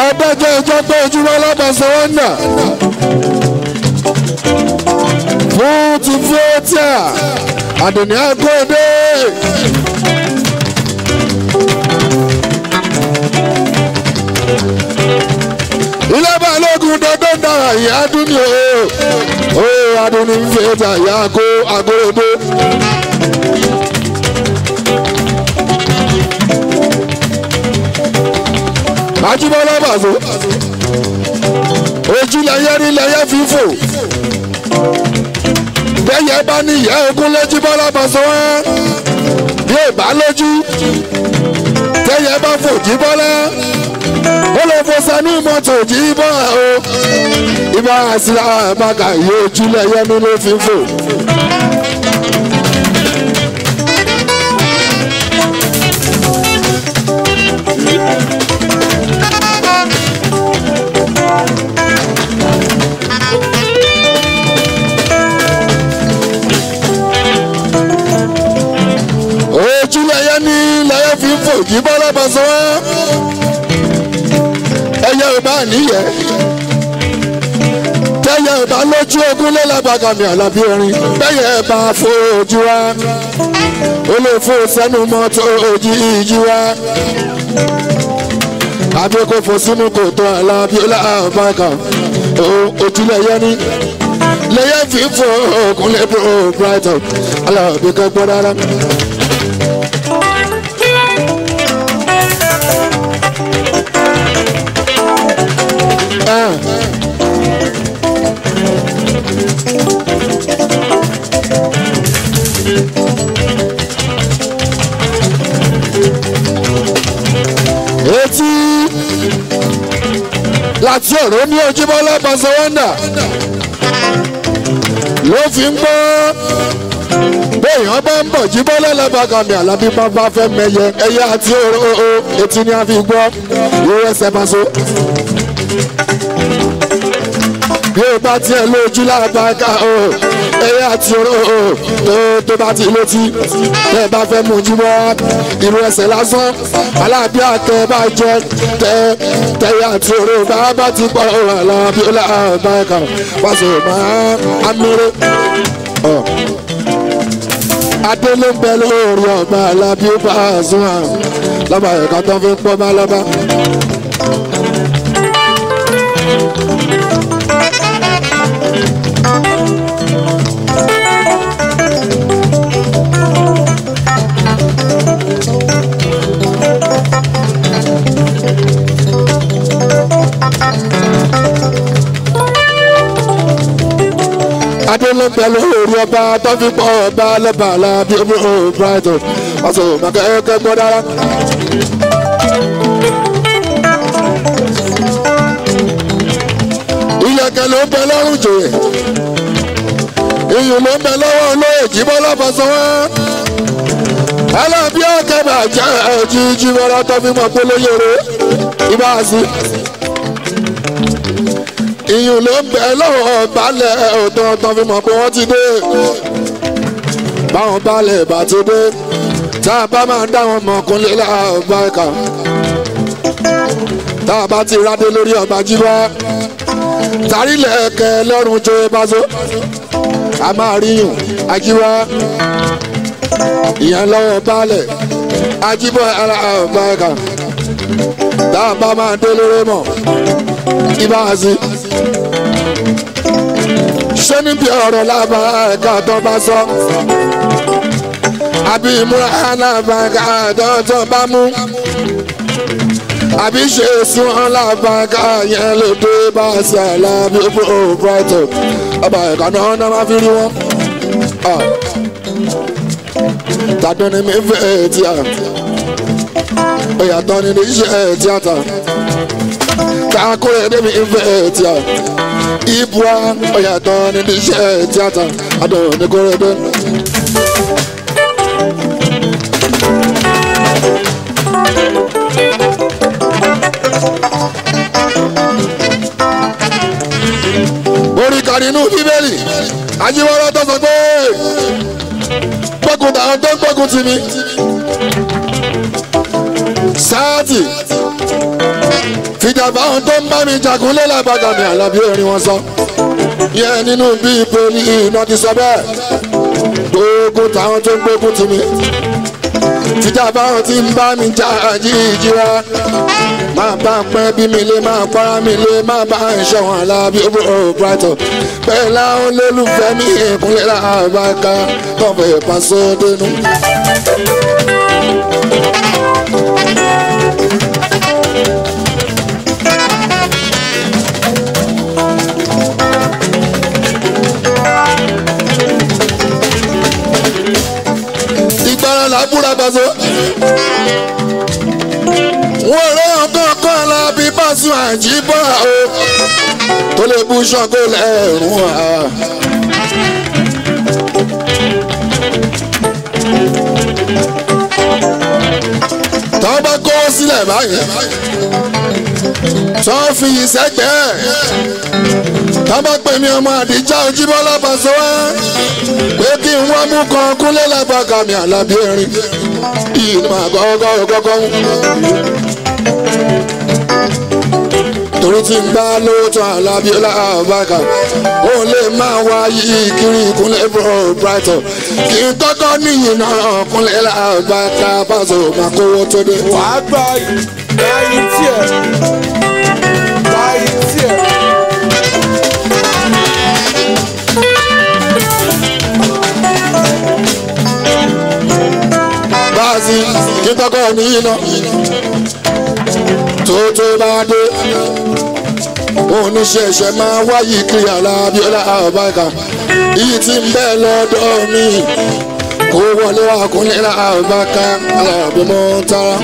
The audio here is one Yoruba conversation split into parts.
adájọ́ ìjọ pé ojúmọ́ lábàṣọ wọn nà fún ti fúlẹ́tà àdùnní àgọ́dé. ilé balógun dandan dára ìyá dúnni o adùnní fúlẹ́tà ìyá àgọ́dé. Ajíbọ́lá Bàzó ojú lẹ́yẹ rí lẹ́yẹ fífò bẹ́yẹ bá ní ìyá ogun lẹ́jíbọ́lá Bàzó wá bí ìbá lójú tẹ́yẹ bá fò jíbọ́lá ó lè fò sani mọ́tò jíbọ́ o ibà àṣìlá àbáka ìyá ojú lẹ́yẹ nílé fífò. ojúlẹ̀yẹ ní lẹ́yẹ fi ń fò jí bọ́lá Bàzó wá ẹyẹ ìbá níyẹ tẹ́yẹ ìbá lójú ogún lẹ́lẹ́bàgàmì Àlàbí orin bẹ́yẹ bá fojú wá ó lè fò sẹ́nu mọ́tò ojú ìjì wá àbí kò fò sínú kòtò Àlàbí ọlọ́ọ̀bàgà ojúlẹ̀yẹ ní lẹ́yẹ fi ń fò òkun lẹ́bùrọ̀ Brighton Àlàbí kẹ́gbọ́n rárá. Etí láti ọ̀rọ̀ ní Ojúbọ́lá Bàzó wọ́ndà ló fi ń gbọ́ béèyàn bá ń bọ̀ Jíbọ́lá lábàgàmì Àlàbí bá fẹ́ mẹyẹ ẹyẹ àti òró etí ni a fi gbọ́ yóò ẹsẹ̀ Bàzó bí o bá tiẹ̀ lójú lábàgà ẹyẹ àti òró tó bá ti létí tẹ́ ẹ bá fẹ́ mú Jíbọ́ irú ẹsẹ̀ lásán Àlàbí àtẹ bá jẹ tẹ́yẹ àti òró bá ti pọ̀ Àlàbí lábàgà Bàzó máa amúre. Adélé ń bẹ lórí ọgbà Àlàbí Bàzó lọ́ba ẹ̀ka tó fi ń pọ́ bá lọ́ba. Adélé ń bẹ lórí ọba tó fi pọ́ ọba lọ́ba Àlàbí Brighton Bàzó màkẹ́kẹ́ gbọ́ dára. Ìyẹ̀kẹ̀ ló ń bẹ lọ́rùn jòyè iyùn ló ń bẹ lọ́wọ́ olóyè Jíbọ́lá Bàzó wá Àlàbí ọ̀kẹ́bà jẹ́ Jíbọ́lá tó fi mọ̀ pé lóye rẹ̀ ìbáàsì iyùn ló ń bẹ lọ́wọ́ balẹ̀ ọ̀tọ̀ tó fi mọ̀ pé wọ́n ti dé báwọn balẹ̀ bá ti dé tá a bá máa dá wọn mọ̀ kúnlẹ̀ láàbáìkà tá a bá ti rádé lórí ọba Jíbọ́ tarílẹ̀kẹ̀ lọ́rùn jẹ́ Bàzó a máa ríyùn Ajíbọ́ ìyẹn lọ́wọ́ balẹ̀ Ajíbọ́ alábàákà tá a bá máa dé lórí mọ̀ ìbáàsì ṣé níbi ọ̀rọ̀ lábàákà tó bá sọ àbí ìmúra alábàákà tó bá mú àbí ṣe sún alábàákà yẹn ló dé bá ṣe Àlàbí Brighton ọba ẹ̀ka náà máa fi rí wọn. tàdún ni mi fẹ́ tíà ìyàtọ̀ ni ní iṣẹ́ tíátà kakúrẹ́ ní mi fẹ́ tíà ibùa ìyàtọ̀ ni ní iṣẹ́ tíátà àdùn ní kúrẹ́dẹ́. orí kan nínú Bíbélì Ajíbọ́lá tó sọ pé gbógun tàwọn tó ń gbógun tì mí sáàtì fìjàmbá ohun tó ń bá mi jagun lé lágbàgà mi Àlàbí Erin wọn sọ yẹn nínú bí poli iná ti sọ bẹ́ẹ̀ gbógun táwọn tó ń gbógun tì mí fìjàmbá ohun tí ń bá mi jà jíjíra máa bá pẹ́ bí mi lé máa pọ́nra mi lé máa bá ìṣọ̀wọ̀n Àlàbí Brighton pẹ̀lú àwọn olólùfẹ́ mi ìkúnlẹ̀ làbáká tó fẹ́ pàṣẹ dénú. ìgbàlá làbúrà pàṣẹ. wọ́n rẹ́ ọkàn kan Àlàbí Pasuma àjíbọ̀ o tó lè bú ṣọ́kó lẹ́rùn wa. tọ́ bá kó sílẹ̀ báyìí tọ́ fi ìṣẹ́gbẹ́ tọ́ bá pè mí ọmọ Àdìjá Òjíbọ́lá Pasuma pé kí n wá mú kan Kúnlé lágbàgà mi Àlàbí Erin ìlú àgọ́gọ́ torí tí ń bá lóòótọ́ Àlàbí Làbákà ó lè máa wá yí kiri Kúnlé Brighton kí n kọ́kọ́ níyìn náà Kúnlé Làbákà Pasuma kówó tó dé. wàá gbọ́ báyìí tiẹ̀ báyìí tiẹ̀. báàsì kí n kọ́kọ́ níyìn náà tó bá dé oníṣẹ́ṣẹ́ máa wáyé kiri Àlàbí Làbákà iyì tí ń bẹ lọ́dọ̀ mi kó wọlé wá Kúnlé Làbákà Àlàbí mọ́ tara.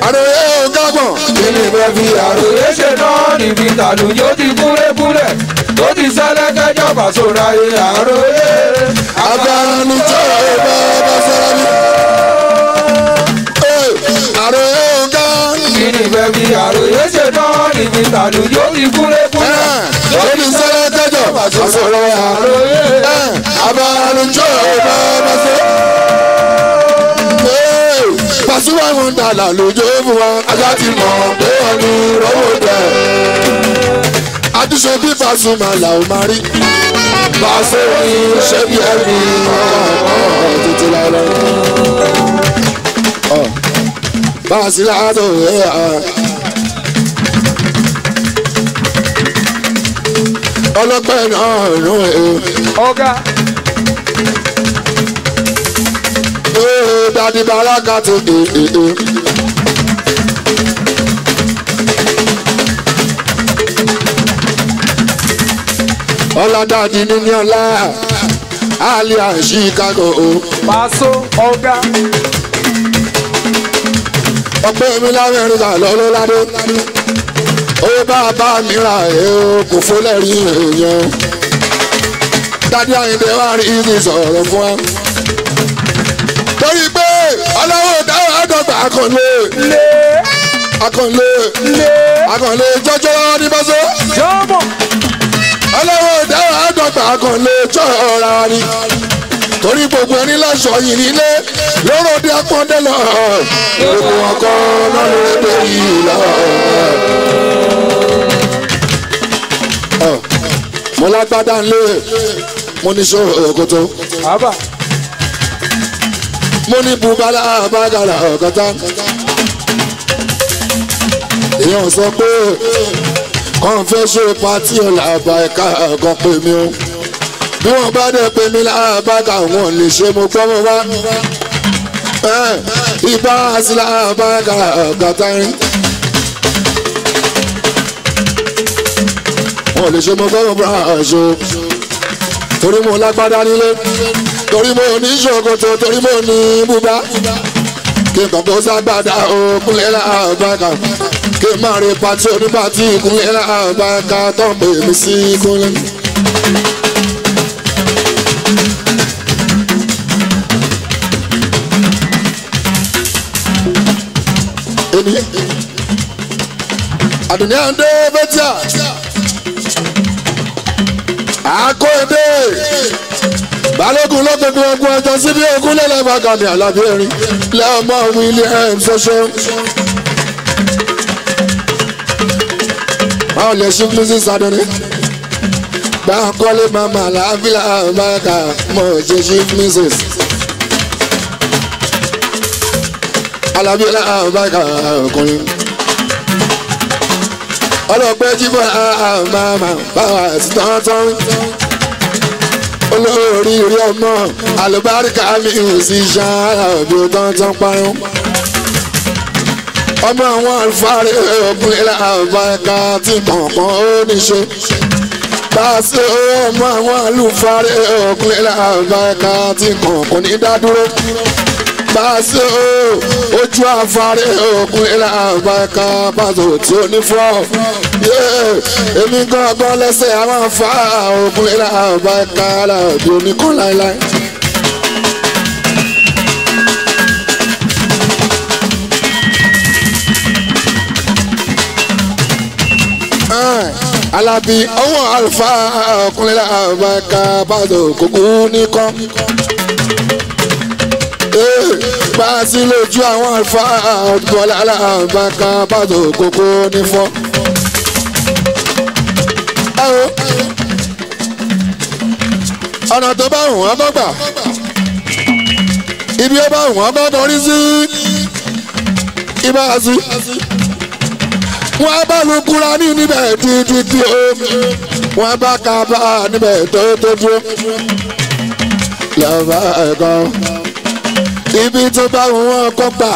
àròyé ò gágbọ̀n. kí ni bẹ́ẹ̀ fi àròyé ṣe náà níbi tàlùjọ ti kúrẹ́kúrẹ́ tó ti ṣẹlẹ̀ kẹjọ Pasuma yẹ àròyé. abánijọ́ bá sọ́ra mi. àròyé ò gá. kí ni bẹ́ẹ̀ fi àròyé ṣe náà níbi tàlùjọ ti kúrẹ́kúrẹ́ tó ti ṣẹlẹ̀ kẹjọ Pasuma yẹ àròyé. abánijọ́ bá sọ́ra mi. Pasuma wọn dàlà lójó fún wa ajá ti mọ̀ pé wọ́n ní rọ́wọ́ dẹ̀. àtúnṣe bí Pasuma là ó máa rí. Pasuma ṣe bí ẹni tètè lálẹ́. Pasuma tó yẹ ọlọ́pẹ́ náà nù ẹ́. ọ̀gá. Dadi Baraka to Ọlá dadi nínú ọlá Alia Chicago. Paso ọ̀gá. ọpẹ́ mi l'Amẹ́ríkà lọ́lọ́ládé ó bàbá mi ra ẹ̀ kò fólẹ̀ rí èèyàn Dádì Àyìndé wá rí ibi sọ̀rọ̀ fún wa torí pé ọlọ́wọ́ dáhùn àdọ́gba akànlé jọjọ ní bọ́sọ́ ọlọ́wọ́ dáhùn àdọ́gba akànlé jọra ni torí gbogbo ẹni láṣọ yìí nílé lóròdì apọ́ndé lọ gbogbo wọn kọ́ náà lóde yìí lọ. mo lágbádá ńlé mo ní sọ òkòtò mo ní bubala bagala ọ̀kọ́tà èèyàn sọ pé kàn fẹ́ ṣe pati ọ̀làbà ẹ̀ka ọ̀kan pè mí o bí wọ́n bá dẹ̀ pè mí lábàgà wọn lè ṣe mo gbọ́ mọ́ wá ibà sí lábàgà ọ̀kọ́tà rí wọn lè ṣe mo gbọ́ mọ́ bá aṣọ torí mo lágbádá nílé torí mo ní ṣòkòtò torí mo ní bùbá kí n kàn kó ságbádá Kúnlé Làbákà kí n má rí pati onípàtí Kúnlé Làbákà tó ń pè mí sí Kúnlé. Àdùnní àndé bẹ́tíà àkóyèdè balógun lọ́gbẹ̀gbẹ̀ ogun ọjọ́ síbi Kúnlé Làbákà ní Àlàbí Erin lẹ́ọ̀mọ́ William ṣoṣo báwo lè ṣe fún sísá dọ́ni gbàǹkọ́lé màmá làbílà bàkà mọ̀ ṣe ṣe fún mrs alábílà bàkà ọkùnrin ọlọ́pẹ́ jíbọ̀ màmá báwa sí tọ́ntọ́n olórí rí ọmọ àlùbáríkà mi ò sì ṣáà bí ó tọ́ntọ́n parun ọmọ àwọn àlùfáàrí ọkùnrin làbàkà tí kọ̀ọ̀kan ó ní ṣe báṣe ọmọ àwọn àlùfáàrí ọkùnrin làbàkà tí kọ̀ọ̀kan ní dádúró báṣe ojú àfáàrí ọkùnrin làbàkà pàtó tí ó ní fọ́ èmi gbọ́ngbọ́n lẹ́sẹ̀ àwọn afá ọkùnrin làbàkà làbí oníkan láéláé. Alábí ọwọ́ àlùfáà ọkùnrin làbàkà pàtó kókó nìkan. Bá a sí lójú àwọn àlùfáà ọ̀dùbọ̀lá làbàkà pàtó kókó nífọ́. Ọ̀nà tó bá wùn ọ́ bọ́ gbà. Ibi ó bá wùn ọ́ bọ́ kọrí sí. Ibà sí. Wọ́n bá lu Kúránì níbẹ̀ títí omi wọ́n bá Kábà níbẹ̀ tó dúró lọ́ba ẹ̀kọ́ ibi tó bá wọn kọ́ gbà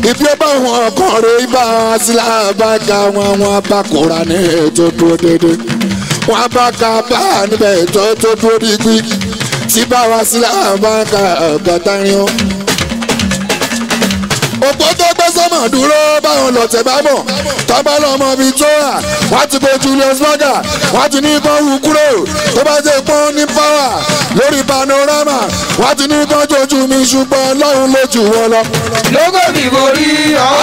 ibi ó bá wọn kọ́ rẹ̀ ibà sílá bá ga wọn bá Kúránì tó dúró dédé wọ́n bá Kábà níbẹ̀ tó dúró dígbì tí bá wa sílá bá ga ọ̀gọ́ta yín òpó tó gbé sọ́mọ̀ dúró báwọn lọ́tẹ̀ bá mọ̀ tọ́ba lọ́mọ bíi tó wà wọ́n ti bo Julius Berger wọ́n ti ní kán wú kúrò tó bá jẹ́ pọ́n ní pàwà lórí panorama wọ́n ti ní kán jojú mi ṣùgbọ́n lọ́run lójú wọn lọ. lógo ní borí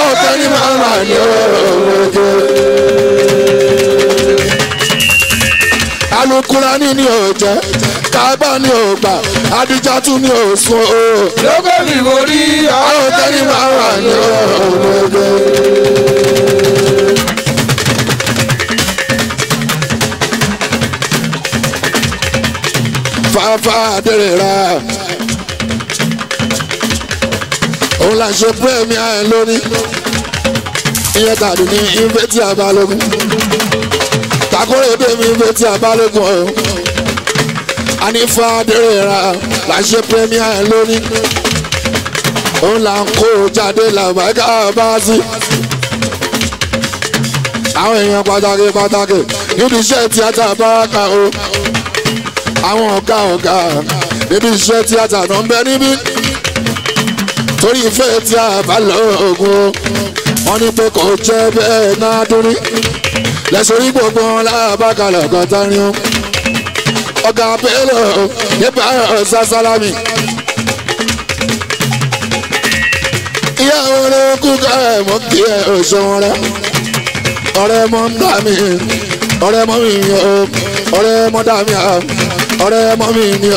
ọ̀kẹ́ ní màmá ní òògùn. Alukurani ni ò jẹ́ Kábà ni ò gbà Adijatu ni ò sùn o. lógo ní borí ọ̀kẹ́ ní màmá ní òògùn. Fàáfà dèrèrà òun là ń ṣe premier ẹ̀ lórí ìyẹn tàbí ní ìfẹ́ tí a bá lógún takore mi ìfẹ́ tí a bá lógún ọ̀hún ànífà dèrèrà là ń ṣe premier ẹ̀ lórí òun là ń kó jáde làbàgà bá sí àwọn èèyàn pàtàkì níbi iṣẹ́ tíátà bá kà ó àwọn ọ̀gá níbi iṣẹ́ tíátà náà ń bẹ níbí torí ìfẹ́ tí a bá lọ ògùn wọn ní pé kò jẹ́ bẹ́ẹ̀ náà dúrí lẹ́sọ̀rí gbogbo lábàkàlẹ̀ ọ̀gọ́ta ni ó ọ̀gá bẹ́ẹ̀lẹ̀ nípa ọ̀sá sálámì ìyàwó rẹ̀ kú ká ẹ̀ mọ́ kí ẹ̀ òṣùwọ̀n rẹ̀ ọ̀rẹ́ mọ́ ń dà mí ọ̀rẹ́ mọ́ mi ọ̀rẹ́ mọ́ dà mí ọ̀rẹ́ mọ́ mi ni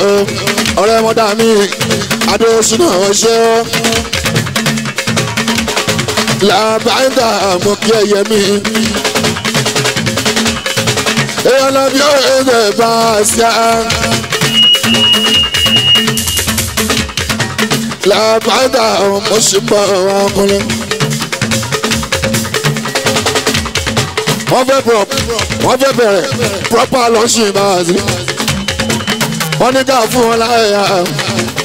ọ̀rẹ́ mọ́ dà mí adóṣùnà ọṣẹ làbáńgà mọ kí ẹyẹ mi èèyàn lọ bí ọ̀rẹ́ bá a ṣá làbáńgà ọmọ ṣùgbọ́n ọkùnrin wọ́n fẹ́ bẹ̀rẹ̀ proper launching máa sí wọ́n ní ká fún wọn láyà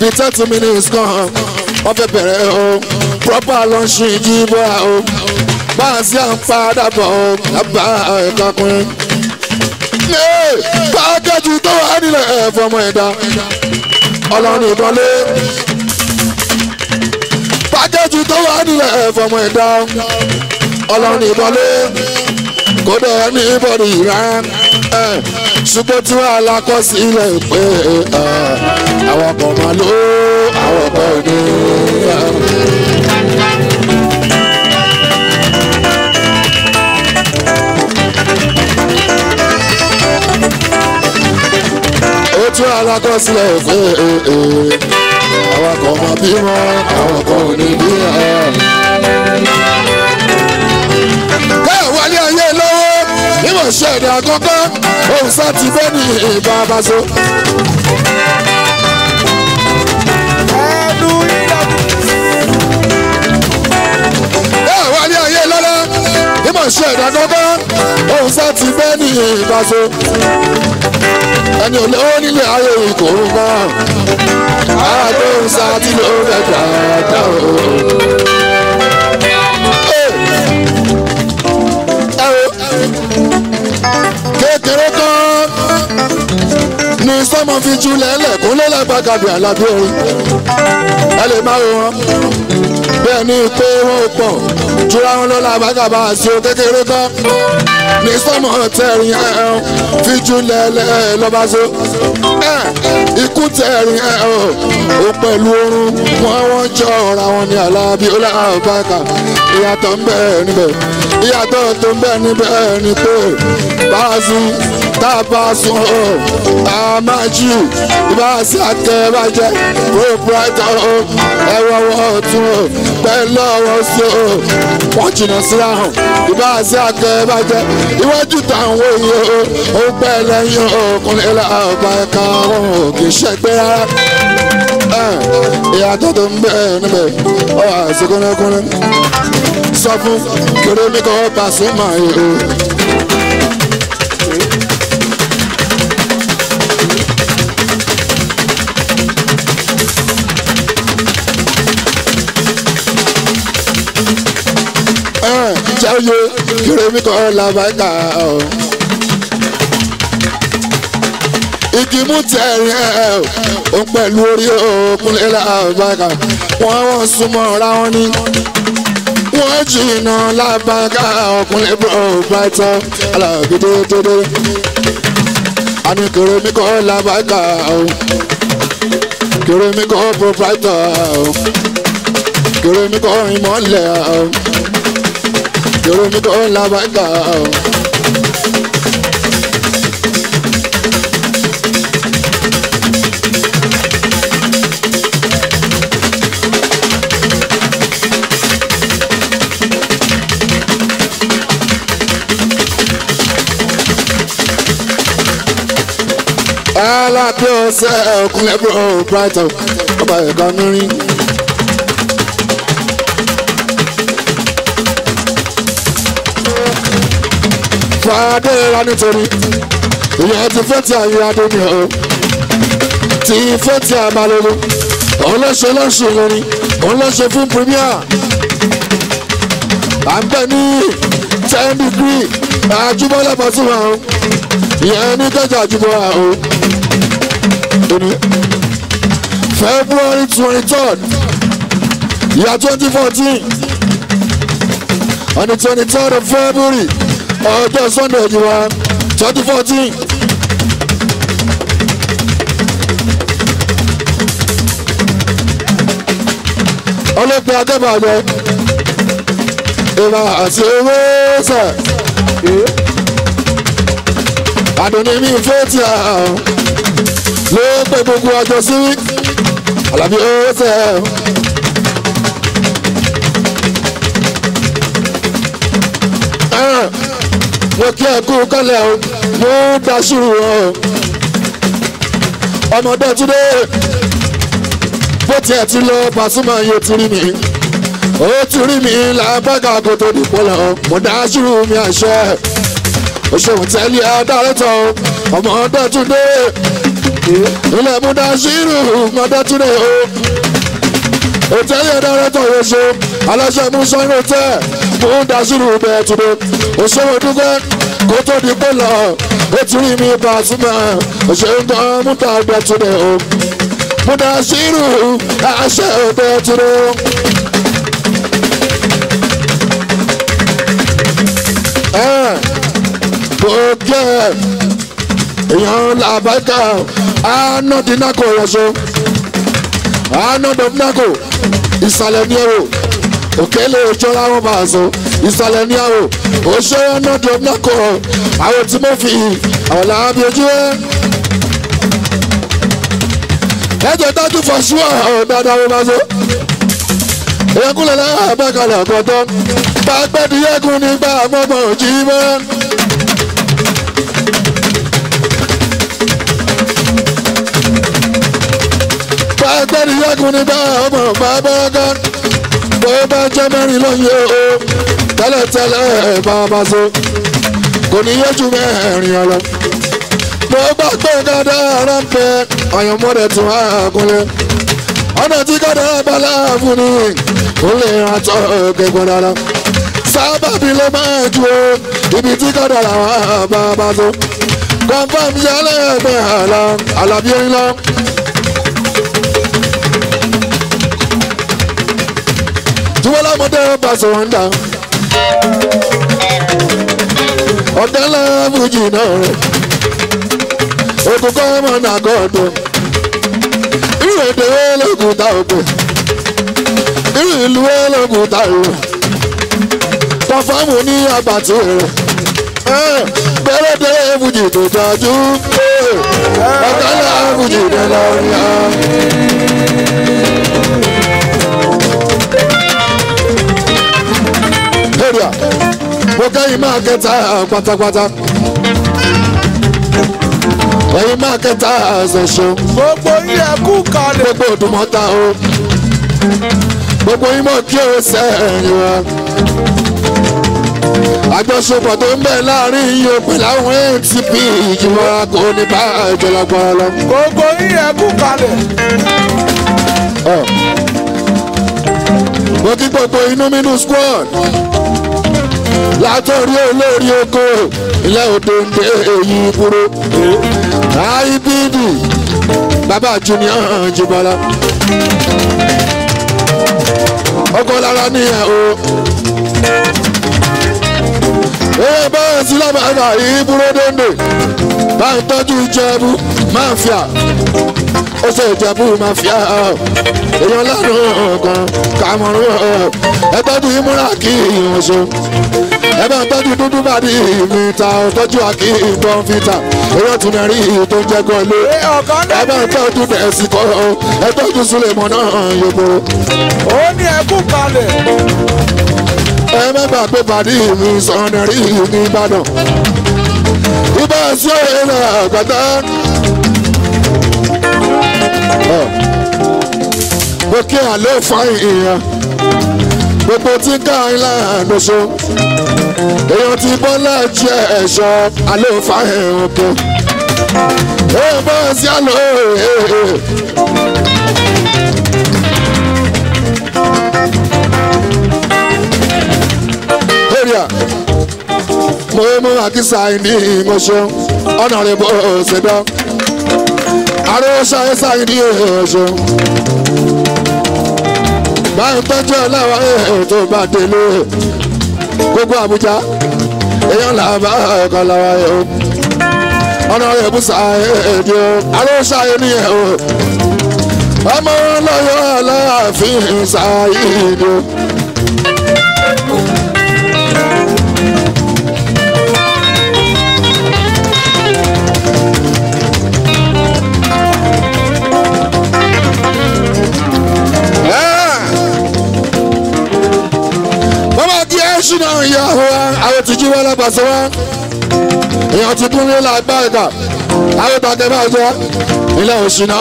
bíi 30 minutes kan wọ́n fẹ́ bẹ̀rẹ̀ o proper launching jíbọ̀ o máa sí à ń padà bọ̀ o lábà ẹ̀ka kùnrin. pákẹ́jì tó wà nílẹ̀ ẹ̀fọ́mọ ẹ̀dá ọlọ́run ìdánlé pákẹ́jì tó wà nílẹ̀ ẹ̀fọ́mọ ẹ̀dá ọlọ́run ìdánlé kódà ní bọ́ọ̀dù ìran ṣùgbọ́n tí wọ́n alákọsílẹ̀ pé àwọn kan máa lò àwọn kan ní. ó tún alákọsílẹ̀ pé àwọn kan máa bímọ àwọn kan ò ní bí. bẹ́ẹ̀ wálé ayé lọ́wọ́ níbo mímọ̀ ṣẹ̀dá àkọ́kọ́ òun sá ti bẹ́ ní bàbá so. ẹnu ìdàgbò. ẹ wálé ayé lọ́lá mímọ̀ ṣẹ̀dá àkọ́kọ́ òun sá ti bẹ́ ní bàbá so. ẹni ò lówó nílé ayé kò ń bá àádọ́ òun sá ti ló fẹ́ gbàgbà o. kékeré kan ní sọmọ fi julẹ̀ lẹ́kúnlé lágbàgàbí àlàbí orin ẹ lè máa wò wọn bẹ́ẹ̀ ni pé wọ́n pọ̀ jura wọn lọ lágbàgàbà àti o kékeré kan ní sọmọ tẹ̀rín ẹ̀ fi julẹ̀ lọ́ba so ikú tẹ̀rín ẹ̀ o pẹ̀lú oorun wọ́n jọ ọ̀ra wọn ní àlàbí ọlọ́àbàkà ìyàtọ̀ ń bẹ níbẹ̀ ìyàtọ̀ tó ń bẹ níbẹ̀ ni pé báàsì tá a bá sùn a máa jí ìbáàsì akẹ́bàjẹ́ proprietor ẹ̀rọ ọ̀tún pẹ̀lú ọ̀rọ̀ sí wọ́n jìnnà síra hàn ìbáàsì akẹ́bàjẹ́ iwájú táwọn òye ó pẹ́ lẹ́yìn ọkùnrin làbá ẹ̀ka wọn kì í ṣẹ́gbẹ́ rárá ìyàtọ̀ tó ń bẹ níbẹ̀ ọ̀ àṣekúnlẹ́kúnlẹ́ sọ fún kéré mi kọ́ Pasuma yìí o. Jẹ́wọ́ kéré mi kọ́ làbáyíká o. igi mú tẹ̀rín ẹ̀ o pẹ̀lú orí òkúnlé làbáyíká wọ́n súnmọ́ ra wọn ní. wọ́n jìnnà lábàgà ọkùnrin proprietor alágídé dédé àní kéré mi kọ́ lábàgà o kéré mi kọ́ proprietor o kéré mi kọ́ ìmọ̀lẹ̀ o kéré mi kọ́ lábàgà o. alábí ọ̀sẹ̀ ọkùnrin proprietor ọba ẹ̀ka nírin. fàdé ra nítorí ìyẹn ti fẹ́ ti àyè adóni o ti fẹ́ ti àbálòlò òun ló ṣe lọ́sùn lórí òun ló ṣe fún premier à ń bẹ ní 10 degree àjùmọ̀lá Pasuma o ìyẹn ní kẹjà àjùmọ̀lá o. February 23rd, year 2014, on the 23rd of February, ọjọ́ Sunday ìjìwá 2014. ọlọ́pàá akẹ́bàjẹ́ ìmọ̀ àti owó sẹ̀ àdùnní mi fẹ́ tí a ló pé gbogbo ọjọ́ sí Àlàbí ó sẹ̀ mo kí ẹ kú kálẹ̀ o mo daṣu o ọmọdé túndé bó tiẹ̀ ti lọ Pasuma yóò ti rí mi ó ti rí mi làbágà kó tó dìpọ̀ lọ mo daṣu mi àṣẹ òṣèlú tẹ́lẹ̀ adárétọ̀ ọmọdé túndé ilẹ̀ mo daṣu ọmọdé túndé o òtẹ́lẹ̀ adárétọ̀ yóò ṣe aláṣẹ mú sọ́yìn òtẹ́ mo daṣu bẹ́ẹ̀ túndé òṣèlú dúpẹ́ kó tó dìpọ̀ lọ ó ti rí mi Pasuma òṣèlú gan mú tàgbẹ́ túndé o mo daṣu àṣẹ bẹ́ẹ̀ túndé o. Bókè èèyàn làbáìkà anọ́dínàkò rẹ̀ṣọ́ anọ́dọ̀dínàkò ìsàlẹ̀ ní ẹ̀rọ òkèlè ìjọra wọn bá a sọ ìsàlẹ̀ ní ẹ̀rọ òṣè anọ́dọ̀dínàkò àwọn tí mo fi àwọn làábí ojú ẹ̀ ẹ̀jẹ̀ dájú fọ̀ṣúà dáadáa wọn bá sọ èkúlẹ̀ làbáìkà làkọ̀tọ̀ bá gbẹ́dìyẹ́kùn nígbà mọ́mọ́ òjì mọ́. kún nígbà ọmọ bàbá gan bó bá jẹ́ mẹ́rin lóye o tẹ́lẹ̀tẹ́lẹ̀ bàbá so kò ní yójú mẹ́rin ọlọ. mo gbà pé dáadáa ara ń bẹ àyànmọ́dẹ̀ tún á kúnlẹ̀ ọ̀nà tí kọ́dọ̀ bala fún ni ó lè rántọ́ kẹ́kọ̀ọ́ dáadáa sábàbí ló máa ju o ibi tí kọ́dọ̀ làwọn bàbá so confam yálẹ̀ ẹgbẹ́ àlàbí orin lọ. Jùwọ́lá mọ́tẹ́ ọba sọ̀rọ̀ ń dà ọ̀dẹ́ ńlá fújì náà rẹ̀ òkùnkọ́ ọmọ náà gọ́ọ̀dọ̀ irú èdè olókùúta òpè irú ìlú olókùúta rẹ̀ kọfàmù ní àbàtì rẹ̀ bẹ́rẹ̀ dé fújì tó dájú ọ̀dẹ́ ńlá fújì náà lọ́rí á. mo kẹ́yìn máa kẹta pátápátá ẹ̀yìn máa kẹta ṣẹ̀ṣẹ̀ gbogbo yín ẹ kú kalẹ̀. gbogbo òdùmọ̀ta o gbogbo yín mọ̀ kí o sẹ́yìn wa àjọṣepọ̀ tó ń bẹ láàrin yìí o pẹ̀lú àwọn ATP ìjìnwá kò ní bá ìjọba lọ. gbogbo yín ẹ kú kalẹ̀. mo kí gbogbo inú mímú squad látọ̀rí olórí oko ilẹ̀ òdòǹdè èyí kúrò IBD bàbá junior Jíbọ́lá ọkọ̀ lára nìyẹn o ee báyọ̀ sí lábàbà ìbúrò dòǹdè bá ń tọ́jú Ìjẹ̀bú máfíà ó ṣe Ìjẹ̀bú máfíà èèyàn lánàá kan Kàmọ́rún ẹ tọ́jú ìmúra kí ìwọ̀n ṣe ẹ bá ń tọ́jú dúdú bàdí mi ta tọ́jú àkí ìbọn fìtà èèyàn tún rí tó ń jẹ́kọ̀ lé ẹ bá ń tọ́jú bẹ̀ẹ̀sì kọ́ ẹ tọ́jú Sulemọ náà yòbó. ó ní ẹ kú kalẹ̀. ẹ mẹ́fà pé bàdí mi sọ̀nà rí ní Ìbàdàn ibà sí òye náà àgbàdá. mo kí àlọ́ fáyìn ìyẹn gbogbo tí ń ká ilá àdóso èèyàn ti Bọ́lá jẹ́ ẹ̀ṣọ́ àlọ́fà ẹ̀hún kan èèyàn bá sí àlọ́ èrìà mo mú àkísà ní ìmọ̀ṣọ́ ọ̀nà rẹ̀ bó ṣẹ̀dá àròṣà ẹ̀ṣà ní ẹ̀ṣọ́ báyìí tọ́jú ẹ̀ láwọn ètò bá délé gbogbo Àbújá èèyàn làbá ọkàn làwọn ẹ̀ o ọ̀nà rẹ̀ bùsà èdè o àròṣà ẹni ẹ̀ o ọmọ lọ́yọ̀ Aláàfin Ṣàyídì o. ṣìnà ìyàwó àwọn ti jí wọlé pàṣẹ wá èèyàn ti kún ní lágbá ìgbà àwọn tàkẹ́ bá jẹ́ ilé òṣìnà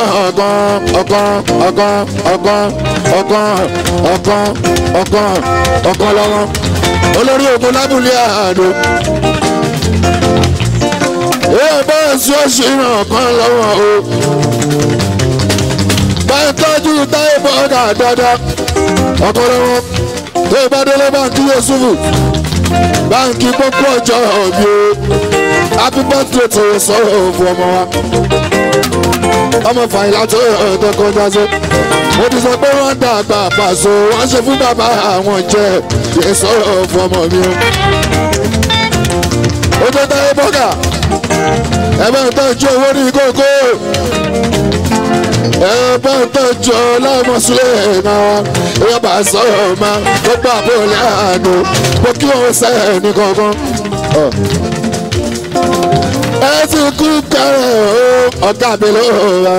ọ̀kan lọ́wọ́ olórí ogun lábúlé àdó èèyàn bẹ́ẹ̀ sí òṣìnà ọ̀kan lọ́wọ́ o báyìí tọ́jú táyé bọ́ọ̀dà dáadáa ọ̀kan lọ́wọ́ tó bá délé báńkì Yusufu báńkì gbogbo ọjọ́ òbí o happy birthday tó sọ̀rọ̀ fún ọmọ wa ọmọ fàyìlà tó kọjá sí mo ti sọ pé wọ́n dàgbà pàṣẹ wọ́n ṣe fún bàbá àwọn jẹ́ kí sọ̀rọ̀ fún ọmọ mi o. ó tó táyé bọ́gà ẹ bá ń tọ́jú owó ní kókó ẹ bá ń tọ́jú ọlọ́mọ sílẹ̀ náà ẹ bá sọ̀rọ̀ máa ó gbà bọ́ọ̀lì àná mo kí wọ́n sẹ́ẹ̀ ní kankan. ẹ ti kú kẹrẹ o ọ̀gá mi ló rà.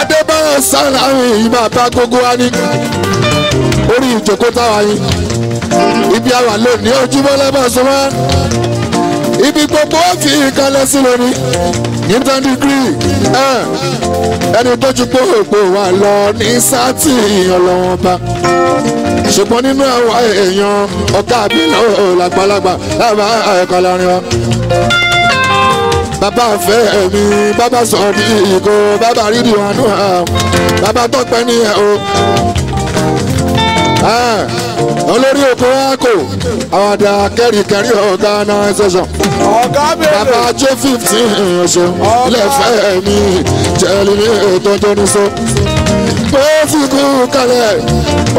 Adébáyọ̀ Sàlámì yìí máa bá gbogbo wa ní orí ìjókòó táwa yìí ibi àwà lónìí Ojúmọ́ lẹ́bọ̀ sọ wá ibi gbogbo ó fi kalẹ̀ sí lórí ní 10 degree ẹni tó ju gbogbo wa lọ ní sátì ọlọ́wọ́n bá ṣùgbọ́n nínú àwọn èèyàn ọ̀gá àbílẹ̀ làgbàlagbà lábàá ẹ̀kọ́ lárin wa. Bàbá fẹ́ mi bàbá sọ ní ìgò bàbá rídì wọn nù hàn bàbá tọpẹ ní ẹ o. Olórí oko àkò àwàdà kẹrìkẹrì ọ̀gá náà ṣẹṣọ. Bàbá J15 ọ̀ṣọ́ ilé fẹ́ mi jẹ́lí ní ètò tó ní so. Mo fi kú kalẹ̀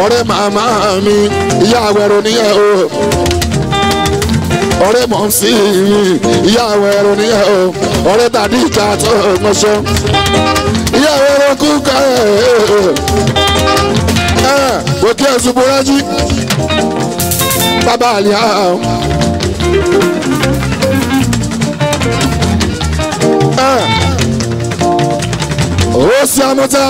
ọ̀rẹ́ màmá mi ìyá àwẹ̀rò níyẹn o. Ọ̀rẹ́ mọ̀ sí ìyá àwẹ̀rò níyẹn o. Ọ̀rẹ́ tàbí ìjà tó mọ̀ṣọ́. Ìyá àwẹ̀rò kú kalẹ̀ òkè ẹ̀sùn bọ́lájí bàbá àlìyá ó sì àmọ́tà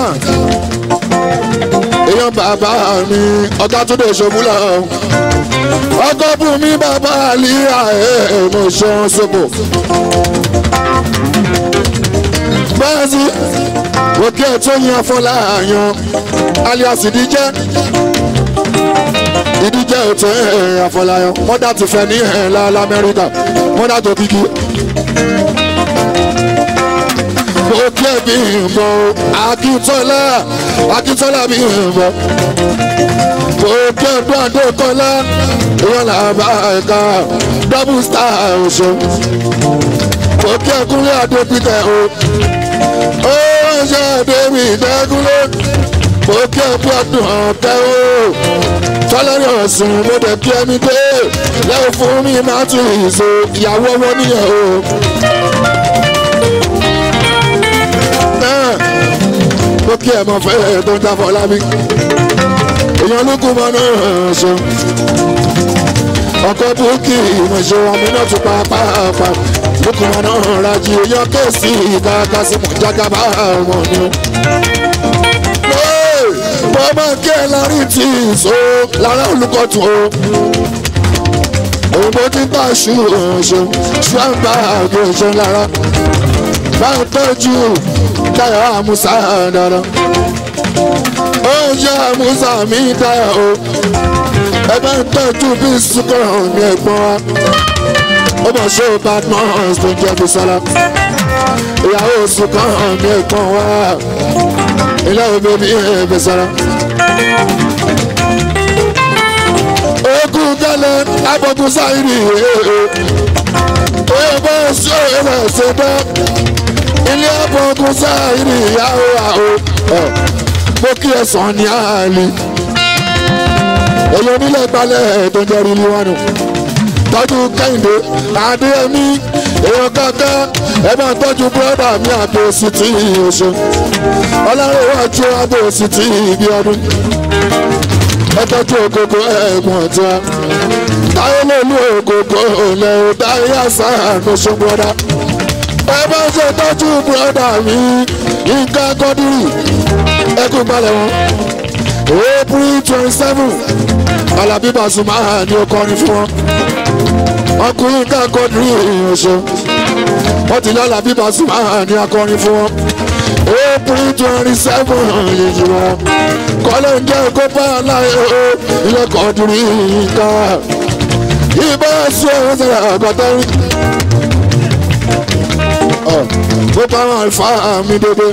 èèyàn bàbá mi ọ̀gá tó dé ṣòmúlò ọkọ̀ bù mí bàbá àlìyá mo ṣan sọ́bọ̀ báyìí òkè tó yan fọlá yan alias ìdíjẹ ètò àfọláyàn mọ́dà ti fẹ́ ní lamẹ́ríkà mọ́dà tó kíkí. òkè bí n bọ̀ Akíntọ́lá bí n bọ̀ òkè gbọ́dọ̀ kọ́lá ìwọ̀n làbá ẹ̀ka double star ọ̀ṣọ́ òkè kúnlẹ̀ àdókítẹ̀ o ó ṣe àdébì ìdẹ́gúnlé òkè gbọ́dọ̀ ọ̀kẹ́ o tọ́lẹ́rì ọ̀sùn mo dẹ̀ kí ẹni dé lẹ́yìn fún mi máa tún ìṣó ìyàwó ọwọ́ níyẹn o. mo kí ẹ mọ fẹ́ tó ń jáfọ́ lábí èèyàn ológun mọ́ náà ṣe ọkọ̀ búkì ìmọ̀ṣẹ́ ọmọ náà tún pàápàá lókun mọ́ náà rájí èèyàn kéèsì ìkàkà sí mọ̀ jágàbá ọmọ ni. mo máa kí ẹ lárí tí ìṣó lára olùkọ́tù o òun bó ti bá ṣù ọ̀ṣọ́ ṣùgbọ́n àgbẹ̀ ọ̀ṣọ́ lára bá ń tọ́jú táyà àmúṣà dára ó ṣe àmúṣà mi táyà o ẹ bá ń tọ́jú bí sùkọ̀rọ̀ ní ẹ̀gbọ́n wa ó mọ̀ ṣé o Badmus tó ń jẹ́ Bísọ́lá ìyàwó sùkọ̀rọ̀ ní ẹ̀gbọ́n wa ilé òbí mi Bísọ́lá. ogun gẹ́lẹ́ abọ́gun sáyìrì ó bá ṣe é ṣe dá ilé abọ́gun sáyìrì ìyàwó àwọ̀ mo kí ẹ sàn ní àlè èyí onílẹ̀ gbalẹ̀ tó ń jẹ́ rírí wánu tọ́jú Kẹ́hìndé Adéyẹmí èèyàn kankan ẹ máa tọ́jú búrọ́dà mi àbòsí tí oṣù ọlọ́rẹ̀wájú àbòsí tí ibi ọdún ẹ tọ́jú ògógó ẹ̀gbọ́n tí wa táyé lólu ògógó olè táyé àṣà àkóso búrọ́dà ẹ bá ṣe tọ́jú búrọ́dà mi nǹkan kọ́dírì ẹ kú balẹ̀ wọn. April 27 Alábí Pasuma ni ó kọrin fún wọn ọkùnrin ká kọdùrí ìrìnàṣọ wọn ti ní Alábí Pasuma ni akọrin fún wọn April 27 yìí wọn kọ́lé ń jẹ́ kó bá aláyé ilé kọdùrí ká ìbá sí ọ̀hún sẹ́yà àgọ́tẹ́rì ó bá wọn àlùfáà mi dédé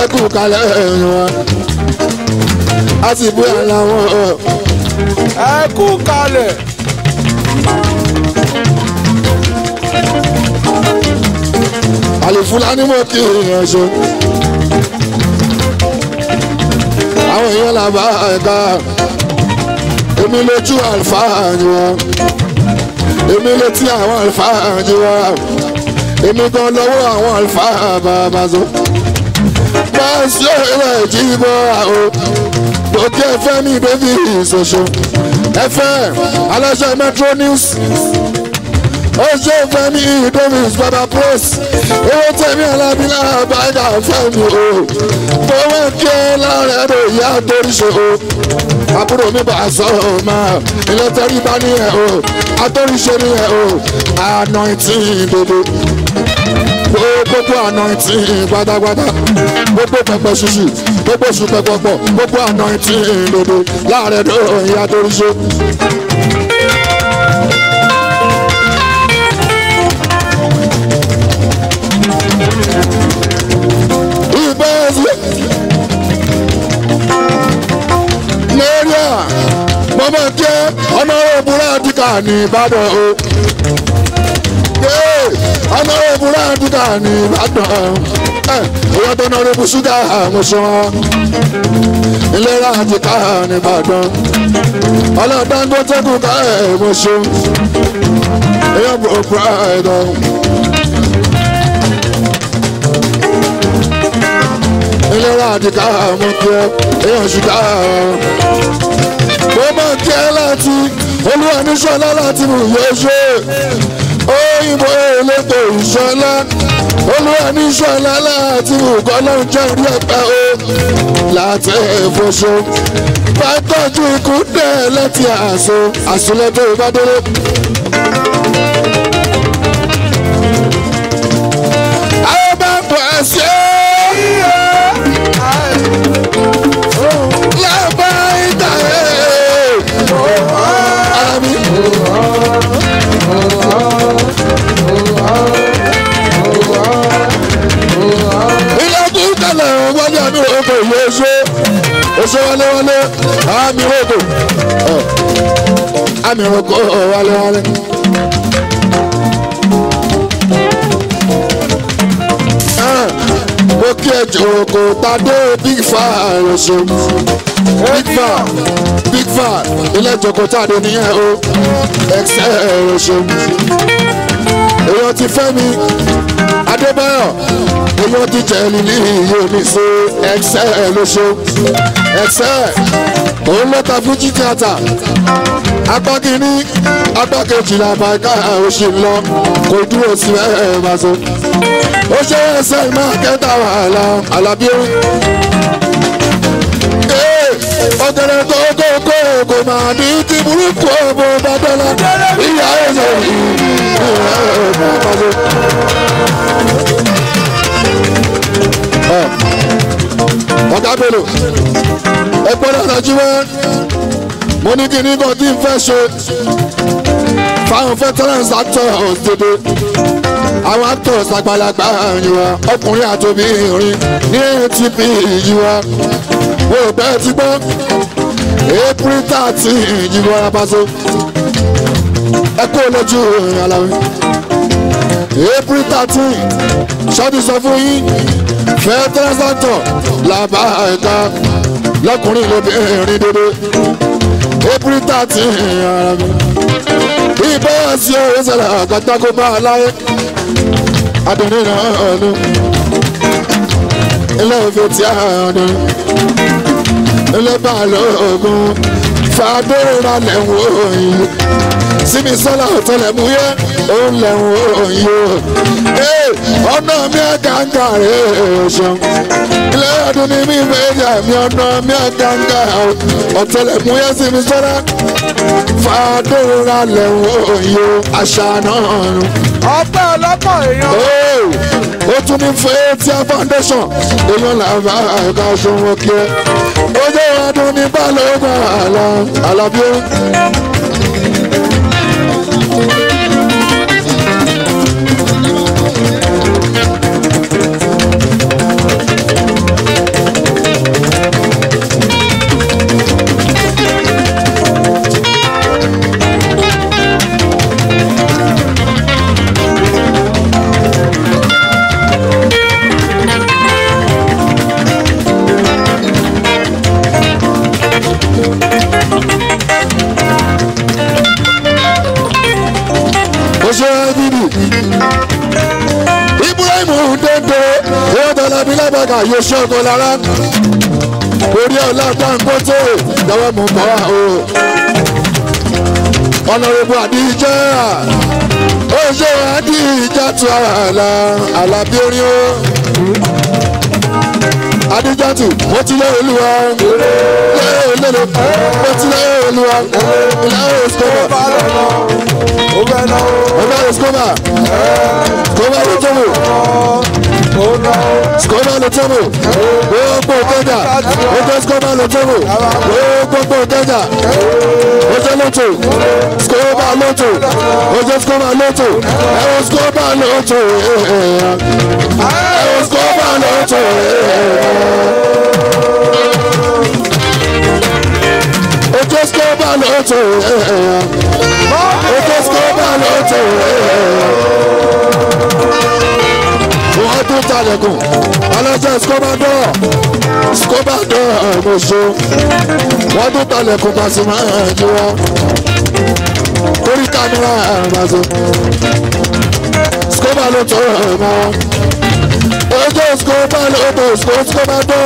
ẹ kú kalẹ̀ ẹ̀yìn wa a sì bú àlà wọn. ẹ kú kalẹ̀. Àlìfúlání mọ̀ kí èèyàn ṣe. àwọn èèyàn làbá ẹ̀ka èmi lójú àlùfáà ni wọn èmi létí àwọn àlùfáà ni wọn èmi gan lọ́wọ́ àwọn àlùfáà bàbá so. Báṣọ ìwé ìjìbọn àwọn òkè Fẹ́mi Davis ṣoṣo FM aláṣẹ Metro News ó ṣe Fẹ́mi Davis Baba Press owó tẹ̀mí alábílà bàjá Fẹ́mi o fọwọ́ kí ẹ lára ẹ̀rọ ìyá torí ṣe o àbúrò mi bá sọ máa ilé tẹ́rí bá ní ẹ̀ o atóríṣe ní ẹ̀ o anointing dodo gbogbo anointing pátápátá gbogbo pẹpẹ ṣíṣì gbogbo ṣùpẹ pọpọ gbogbo anointing dodo láàrẹ lóyìn atóríṣe. Nàìjíríà mọ́mọ́ jẹ́ ọ̀nà òbúra àdìkà ní Ìbàdàn o. Ọ̀nà òbúra àdìkà ní Ìbàdàn. Ìyá tó náà rẹ́bù ṣúgà àmúṣan. Ìlera àdìkà ní Ìbàdàn. Ọlọ́dàgbọ́ tẹ́kùn ká ẹ̀ mọ̀ṣọ́. Ìyá òbúra ẹ̀dọ̀. Ìlera àdìkà mọ̀ kí ẹ èèyàn ṣùgbà mo máa kí ẹ láti olúwa ní ṣọlá láti mú yóò ṣe òyìnbó elétò ìṣọlá olúwa ní ṣọlá láti mú kọ́lọ́ jẹ́ orí ẹ̀pẹ́ o láti ẹ̀fọ́ṣọ bá tọ́jú ikú dẹ̀ lẹ́tì àṣọlẹ́tò ìbádọ́rẹ́. àwọn bá bọ̀ ẹ́ sí ẹ́. Oṣù wálé àmì rògbò wálé. Mo kí ẹ jòkó tadé big fan oṣù big fan ilé jòkó tadé nìyẹn o excel oṣù èèyàn ti fẹ́ mi Adébáyọ̀ èèyàn ti jẹ́ lílí yóò ní so excel oṣù excel òun ló ta fún tíátà apá kìíní apá kejìlá bàkà oṣù lọ kò dúró sí ẹ̀ máa so ó ṣe ẹsẹ̀ máa kẹta wàhálà Àlàbí orin. Ọ̀gẹ̀dẹ̀ tó kókó kò máa ní ti burúkú ọ̀bọ̀ bàdọ́là ìyá ẹ̀jẹ̀ yìí ìyá ẹ̀jẹ̀ àpàdé. Ọ̀gá Bello ẹ gbọ́dọ̀ dájú wẹ́ mo ní kí ní kan tí n fẹ́ ṣe fáwọn veterans actors dédé àwọn actors àgbàlagbà yìí wa ọkùnrin àtòbìnrin ní ATP yìí wa mo rò bẹ́ẹ̀ ti gbọ́ April 30 yìí wa rapaso ẹ kó lójú Aláwí April 13 ṣọ́ọ́dún sọ fún yín veterans actor làbá ẹ̀ka lọ́kùnrin lóbìnrin dédé April 13 ara mi ìbẹ́ sí owó ṣẹlẹ̀ àgàtàkó bá a láyé adùnní náà ọ̀nù ilé ìfẹ́ tí a ọ̀nù ilé bá a lọ ògùn fàdúrà lẹ́wọ̀n òyìn síbi sọ́lá ọ̀tẹlẹ̀múyẹ́ òun lẹ́wọ̀n òyìn o ọ̀nà mi àgàǹgà rẹ̀ ṣan ilé ọdún ní mi méjà mi ọ̀nà mi àgàǹgà ọ̀tẹlẹ̀múyẹ́ síbi sọ́lá fàdúrà lẹ́wọ̀n òyìn o àṣà náà nù. ọpẹ́ ọlọ́pọ̀ èèyàn. ó tún ní Fathia foundation èèyàn làbá ẹ̀ka ṣòwò kí ẹ ó jẹ́ ọdún ní balógun Àlàbí. Lábàgà yóò ṣọ́kọ lára orí ọ̀la Dangote lọ́wọ́ mú bọ́ o. Honorable Adija ó ṣe Adija tó Àlàbí orin o. Adijatu, mo ti lé Olúwa. Lélele, mo ti lé Olúwa. Ilé Escoba. Ọba Escoba. Escoba ló tó wò. Escoba ló tó wò. Gbogbo kẹjà. Ojú Escoba ló tó wò. Gbogbo kẹjà. Ojú lóto. Escoba lóto. Ojú Escoba lóto. Escoba lóto. Escoba lóto. Ojú Escoba lóto. Ojú Escoba lóto. Wọ́n tún talẹ̀kùn. Alájọ Escoba dọ̀. Escoba dọ̀ ọ̀gbọ̀nsọ. Wọ́n tún talẹ̀kùn Pasuma ẹ̀jú wọn. Orí kámẹ́rà àmàzọ. Escoba lóto ọmọ wọn. Ojú Escoba lóto. Escoba dọ̀.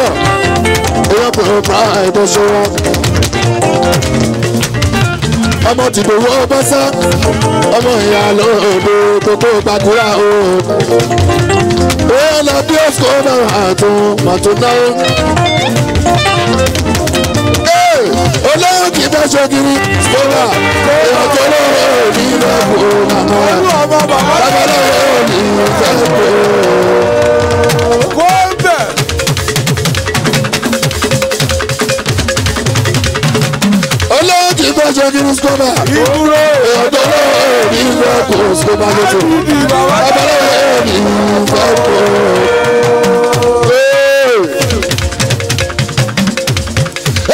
Èèyàn pè é pra ìbọ̀ṣọ wọn. Ọmọ tìbòwò bọ́sá. Ọmọ ìyá lóde gbogbo gbàdúrà o. Ó lọ bí Escoba màtún náà. Olóhùn kì í bá ṣogiri Escoba. Èèyàn tó lọ́wọ́ òní lọ́wọ́ àmọ́ ẹ̀. Bàbá lọ́wọ́ òní fẹ́ pé. Olóhùn kì í bá ṣogiri Escoba. Èèyàn tó lọ́wọ́ òní lọ́wọ́ Escoba lọ́tọ̀. Bàbá lọ́wọ́ òní fẹ́ pé.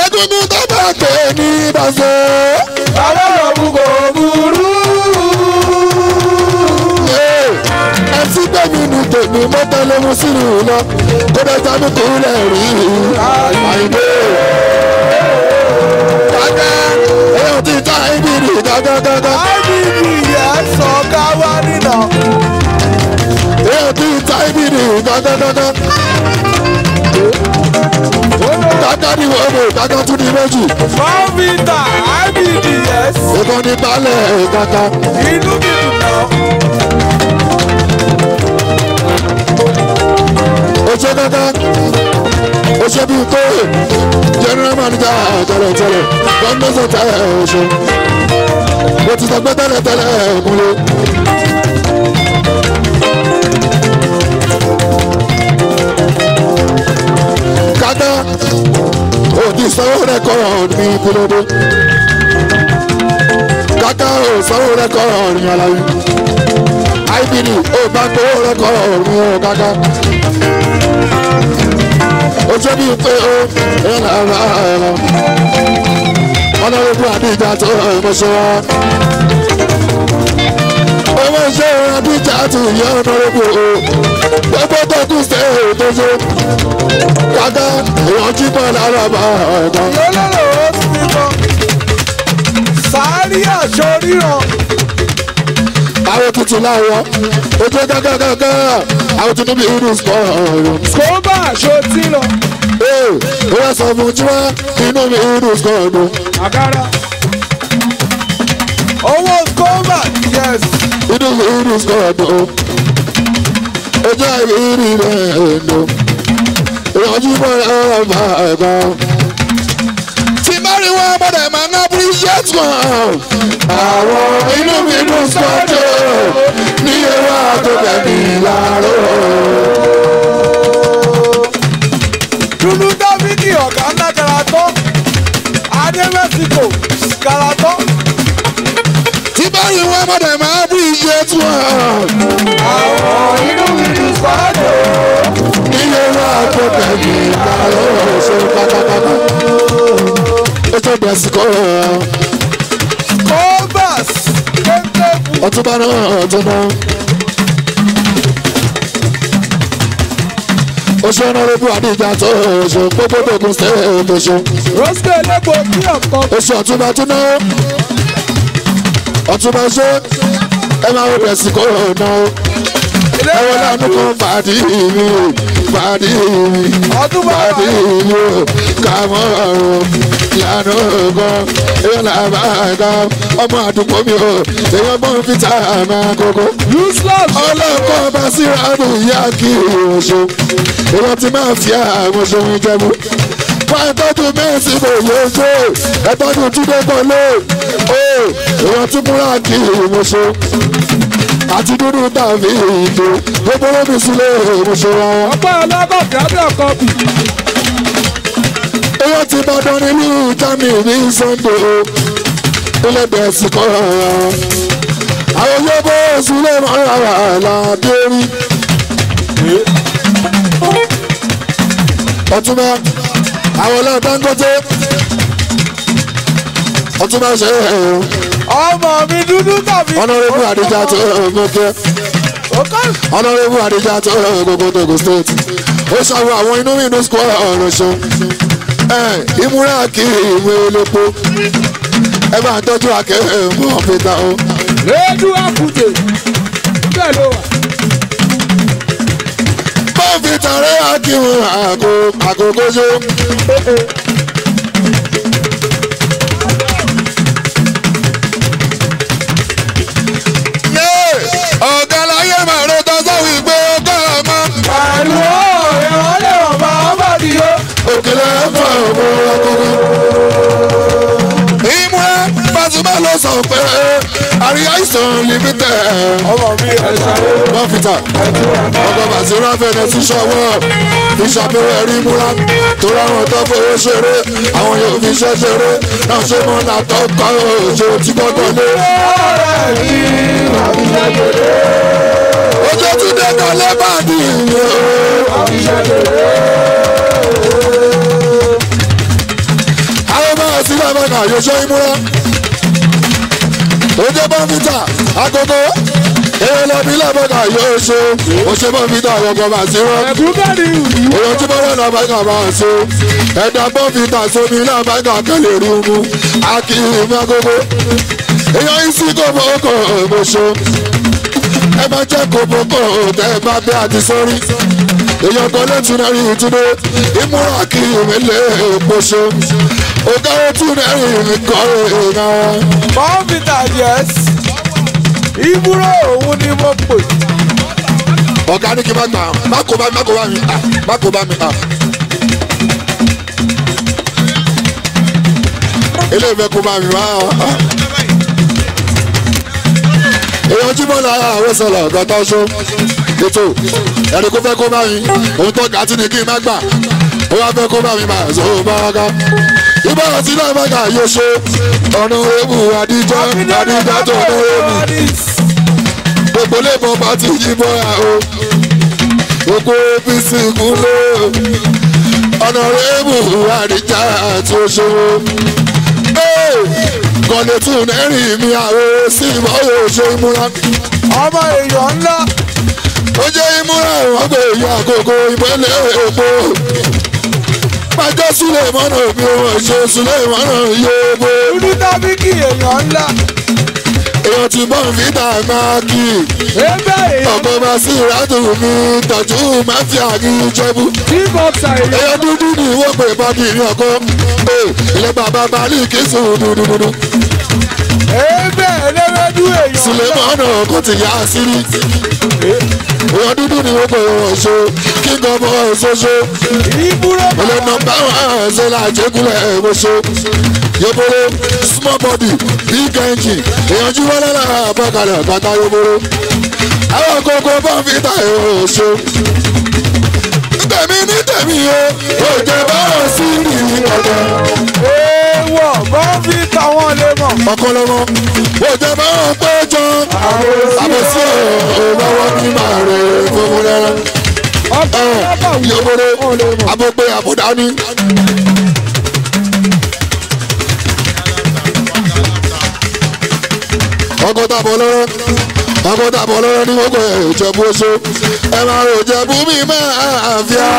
Egungun tó bá pè ní Bàṣọ. Àlọ́ kò burú. Ẹtí gbẹ̀mí ni tèmi mo tẹ́lẹ̀ mú sínú iná. Kó bẹ jáde kó lẹ̀ rí. Àìdè. Kàkà èèyàn ti ta ìbìrì gágágágá. IBD yẹn sọ ká wá nínà. Èèyàn ti ta ìbìrì gágágágá. Kàkà ni wọ́n mọ̀ kàkà tún ní méjì. Fọ́nfìtà IBD yẹn. Ìkan ní balẹ̀ kàkà. Inú mi dùn náà. Oṣù kàkà. Oṣù bí kò general manager tẹ́lẹ̀tẹ́lẹ̀ gọ́ọ̀mẹ́sì tẹ́lẹ̀ oṣù. Mo ti sọ pé tẹ́lẹ̀tẹ́lẹ̀ múlẹ̀. Kàkà òdì sanwó rẹ́kọ̀ọ̀dù ní kílódé. Kàkà ò sanwó rẹ́kọ̀ọ̀dù ní aláwí. IBD ò bá gbowó rẹ́kọ̀ọ̀dù ní Kàkà. Ó ṣe bí pé ó ẹ̀rọ ẹ̀rọ ọ̀nàrẹ́bù Àdìjà tó ẹ̀mọ́ṣẹ́ wá. Owó iṣẹ́ Àdìjà tó yẹ ọ̀nàrẹ́bù o. Gbogbo tó kù sí ètò ṣe. Kàkà èèyàn jí bọ́ lára bá ẹ̀ka. Yólólò ó ti bọ̀. Sàárì àṣọ ríran. Àwọn tuntun láwọ̀ ojú gágágágá àwọn tuntun bíi irú sọ̀rọ̀. Escoba àṣọ tí lọ. Ó yà sọ fún jíwá inú mi irú sọ̀rọ̀. Àkàrà. Owó Escoba yes. Inú mi irú sọ̀rọ̀. Ojú ìrírí rẹ̀ lò. Ìyànjú bọ́ ẹ̀rọ bá ẹ̀ka. Tí mẹ́rin wá bọ̀dẹ̀ máa ń appreciate wọn. Àwọn inú mi irú sọ̀rọ̀. Ní ewa tó bẹ̀ mí láàárọ̀. Dúdú Dáfídì ọ̀gá ńlá Galatọ́. Adé Mẹ́síkò Galatọ́. Tí mẹ́rin wá bọ̀dẹ̀ máa appreciate wọn. Àwọn inú mi dùn sọ́dọ̀. Ní ewa tó bẹ̀ mí láàárọ̀. Ṣé pátápátá? Ó tó bẹ̀ sí kọ́ Escobas kéńté. ọtúbà náà ọtúbà. Oṣù ọ̀nàrẹ́bù Àdìjà tó oṣù gbogbo gbogbo ṣe oṣù. Rosco Elépo kí ọ̀kan. Oṣù ọ̀túnba tún náà. Ọ̀túnba ṣe ẹ máa wọ bẹ̀sì kó náà. Ẹ wọ́n lánàá kan fàdí mi. fàdí ọdún bá fàdí yóò kà mọ́ ọ̀rọ̀ lànà gan èèyàn làbá gan ọmọ àdúgbò mi ò èèyàn bọ́ fi ta àmà kókó. ọlọ́kọ̀ bá síra nù yá kí oṣù èèyàn ti máa fi àwọn oṣù jẹ́mu. wọ́n ẹ̀tọ́jú mẹ́sì kò yóò ṣe ẹ̀tọ́jú túnbẹ̀ kọ́ lé èèyàn tún múra kí oṣù àti dúdú tàbí ìdè gbogbo lóbi sílé oṣù wọn. ọ̀pọ̀ ọlọ́kọ̀ kẹ́bí ọkọ̀ bì. èèyàn ti bàdàn nínú jami ní Sunday o ilé bẹ̀ẹ̀sì kọ́ àwọn yóò bó sílé mọ́ra làbẹ́rí. ọtúnbá àwọn ọlọ́run Dangote ọtúnbá ṣe é ọmọ mi dúdú tàbí. ọ̀nàrẹ́bù àdìjà tó gbọ́kẹ́ ọ̀nàrẹ́bù àdìjà tó gbogbo Togo State ó ṣàwọ̀ àwọn inú inú square ọ̀rọ̀ ṣan ìmúra kí ìwé elépo ẹ bá ń tọ́jú akẹ́kọ̀ọ́ mọ́ Peter o. rédú àkùtè bẹ́ẹ̀ ló wà. mọ́ Peter rẹ̀ akíwọ̀n àkókò ṣe. ọ̀gá láyé màrún tó sọ́wọ́ ìgbé ọgọ́ ọmọ. pẹ̀lú ìrọ̀lẹ́ ọ̀bá ọ̀bàdì yó. òkèlè ẹ̀fọ́ ọmọ ọkùnrin. ìmúra Pasuma ló sọ pé àríyá ìsàn limited. ọmọ mi ẹ̀ sáré. wọ́n fi ta ọkọ̀ Basira fẹ́ẹ́ ti ṣọwọ́ ìṣàbẹ̀wò ẹ̀rí múra tó ráwọn tó fowó ṣeré àwọn yóò fi ṣẹ́ ṣeré náà ṣe mọ́ làtọ́ kọ́ òṣè tí gbọ́dọ̀ lé. ọ̀rẹ́ mi àbíṣẹ́ gbèrè. ojú ti dé kan lẹ́bàdì ìyẹn o. àbíṣẹ́ gbèrè. àwọn máa sí lábàkà yóò ṣe ìmúra ojú bọ́ǹfìtà agogo èèlọ́bí lábàkà yóò ṣe oṣù bọ́ǹfìtà ọkọ̀ Basira ẹ̀bùkẹ́rì ìlú. èèyàn tí bọ́wọ́ lábàkà máa ṣe ẹ̀dá bọ́ǹfìtà sómi lábàkà kẹlẹ̀ rí mú akíyèmí agogo èèyàn ìsí kòbókò mọ̀ṣọ́ ẹ máa jẹ́ kòbókò tẹ́ ẹ bá bẹ́ àti sórí èèyàn kan létún náà rí ìtúndé ìmúra akíyèmí lè mọ̀ṣọ́ ọ̀gá ètún náà rí ìkọ́ èèyàn. bọ́ǹfìtà yes ìbúrò òun ni mo pè. ọ̀gá ní kí n má gbà má kó bá mi má kó bá mi. ilé ìfẹ́ kó bá mi wá. èèyàn jímọ̀ lára àwọn sọ̀rọ̀ ọ̀gá tó ṣó ètò ẹni kó fẹ́ kó bá mi òun tó ga tí ni kí n má gbà ó wá fẹ́ kó bá mi máa sọ bá wá ká. ìbára tí náà bá kà yóò ṣe ọ̀nà ewu àdìjọ́ tó ọ̀nà ewu gbogbo lẹ́bọ̀ bá ti yí bọ́ra o gbogbo apc kúlẹ̀ ọ̀nà ewu àdìjà àti òṣòwò kọ́lé tún nẹ́rìn mi àwọn sí ìmọ̀wé ṣe ìmúra. ọmọ èèyàn ńlá. ó jẹ́ ìmúra ìwọ̀n pé ìyá àkókò ìpínlẹ̀ èkó. pàjọ́ sílẹ̀ mọ́nà mi ò ṣe sílẹ̀ mọ́nà yóò. dúdú tábìkì èèyàn ńlá. èèyàn ti bọ́ǹfìtà máa kì í. ebe èèyàn. ọkọ̀ Basira tó mi tọ́jú máfíà ní ìjẹ́bú. tí bọ́ksà èèyàn. èèyàn dúdú ni wọ́n pè bọ́dì ní ọkọ̀. ilé bàbá balẹ̀ kí sùn dúdúdúdú. ebe ẹlẹ́wẹ̀dú èèyàn. Sulemana kò ti yá sírí. èèyàn dúdú ni wọ́n pè wọ́n ṣe kí n kọ́ bọ́ ṣoṣo. ìbúrò bá olè nọmba wọn ṣe lájẹkùlẹ̀ ẹ̀wọ̀ṣọ. yoboro small body big engine èèyàn jí wọlé lára àbọ̀kalẹ̀ bàtà yoboro. àwọn kókó bọ́ǹfìtà ẹ̀wọ̀ṣọ. tèmi ní tèmi o ò jẹ báwọn sí rí ọ̀dọ̀. èèwọ̀ bọ́ǹfìtà wọn lè mọ̀. ọkọlọmọ ò jẹ báwọn péjọ. àbòsí òwòwò ní màá rè fún rẹ. yoboro abogbe abodani. ọgọ́ta bọ̀ lọ́rọ́ ní gbogbo ìjẹ̀bú oṣù ẹ máa rò jẹ̀bú mi máa fíà.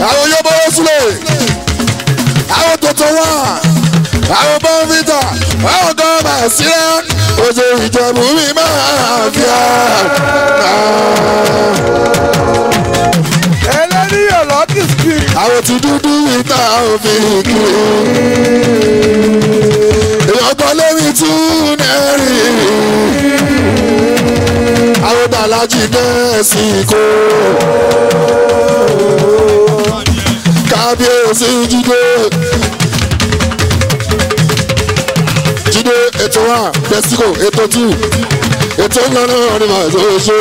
àwọn yóò bọ́ sílẹ̀ àwọn tuntun wà àwọn bọ́ǹfìtà àwọn kan Basira oṣù Ìjẹ̀bú mi máa fi ẹlẹ́niyàn lọ́kì spirit. àwọn ti dúdú ìta òfin kiri. èèyàn kan lórí tún nẹ́rì. àwọn tàlájì nẹ́ẹ̀sì kò. kábíyèsí Jídé. Jídé ètò 1 Desico ètò 2 ètò ńlọrọ ni màá tó ṣe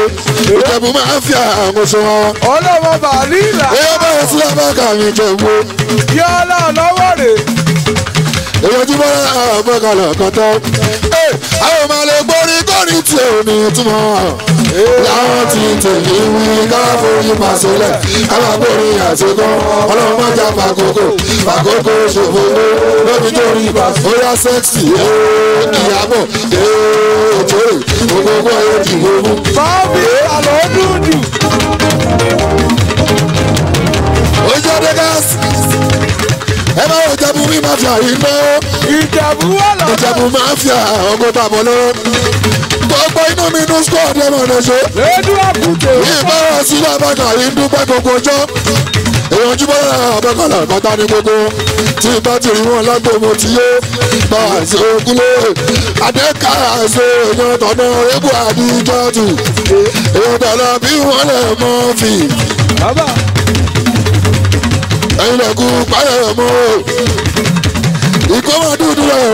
Ìjẹ̀bú máa ń fi àwọn oṣù wọn. ọlọ́mọ bàálí ìlà. èèyàn bẹ̀rẹ̀ sí abáka mi Ìjẹ̀bú. yálà lọ́wọ́ rè. èèyàn tí wọ́n rà àbọ̀kalẹ̀ kan tán. àwọn ọmọ alẹ́ gbórí kọ́ni tí ò ní túmọ̀. láwọn ti tèmi wí káfíńì pàṣẹlẹ̀ káwọn gbórí àtìkọ́ ọlọ́run má jà fàkókò ṣòfò lóbi tó rí ó yá sẹ́ksì ìyàbọ̀ òtòrè gbogbo ayé dìbò mú. bábí àlọ́ dúdú. ó jẹ́ dẹ́gàsì ẹ máa wọ Ìjẹ̀bú mi máa fi àyè ná. Ìjẹ̀bú wà lọ́wọ́. Ìjẹ̀bú máa fi ọgọ́ta bọ̀ lọ́wọ́. gbogbo inú mi inú squad ẹ̀ mọ̀ ọ́n ṣe. rédíò àkùtè. ìbára sí lábàkà yìí ń dúpẹ́ gbogbo ọjọ́. èèyàn jí bọ́lá àbẹ́kọ̀lá kọ́ta ní gbogbo. tí bá ti rí wọn lágbo mo ti yé. bá a ṣe ogúnlé. adéka ṣe èèyàn tọ̀nà ebú àdìjọ́tù. èèyàn tọ̀nà bí wọ́n lè mọ́ fi. bàbá. ẹ̀yin lẹ́kùn páyọ̀ mọ́ ìkọ́mọ̀ dúdú rẹ̀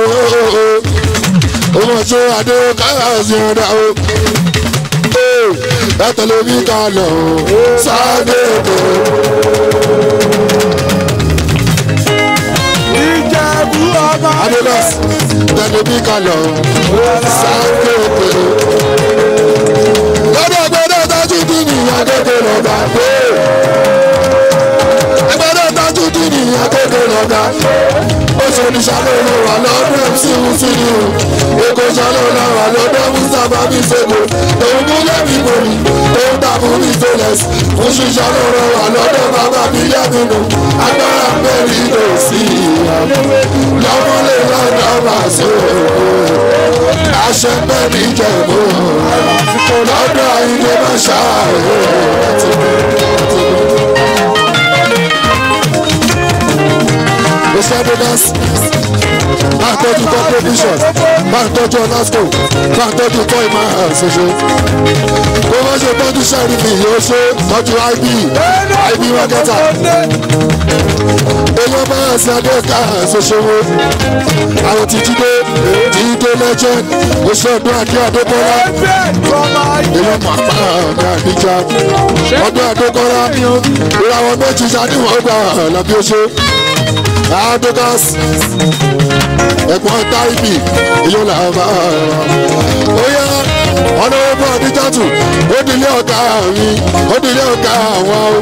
ọmọ ṣe adé káyọ̀sí ọ̀dà o ẹ tẹ̀lé mi ká lọ sáájú ètò. Ìjẹ̀bú ọba. adélas tẹ̀lé mi ká lọ sáájú ètò. lọ́dọ̀ gbọ́dọ̀ tájú dín ní akéde lọ́gà pé ẹgbẹ́dọ̀ tájú dín ní akéde lọ́gà oṣù oníṣàlẹ̀ ló wà lọ́dún mc wùsílì o èkó ṣàlẹ̀ ló wà lọ́dún mustapha bíṣègò òun mú lẹ́mí borí òun dàbò ní fẹlẹ́s oṣù ṣàlẹ̀ ló wà lọ́dún bàbá mi yàgùnù agbára mẹ́rin ló sí ìyàwó lọ́mọlé lọ́dọ̀ màṣẹ àṣẹ mẹ́rin Ìjẹ̀bú lọ́dọ̀ ayíǹde máa ṣàárẹ̀ Osadogas, máa tọ́jú competition, máa tọ́jú Onasco, máa tọ́jú toy man ṣoṣo. Bó bá ṣe tọ́jú sẹ́rífì yóò ṣe tọ́jú IB marketer. Èèyàn bá ẹsẹ̀ Adéka ṣoṣo wo. Àwọn ti Jídé legend, oṣù ọdún Adé Adékọ́lá. Èèyàn máa pa ọ̀gá àdíjà. Ọdún Adékọ́lá, ìràwọ̀ méjì ṣàdíwọ̀n gbà lọ́bí oṣù. Adogas ẹ̀gbọ́n táìpì ìlú làbá óyá ọ̀nàwọ́bọ̀ àdìjàtù ó dilé ọ̀gá mi ó dilé ọ̀gá àwọn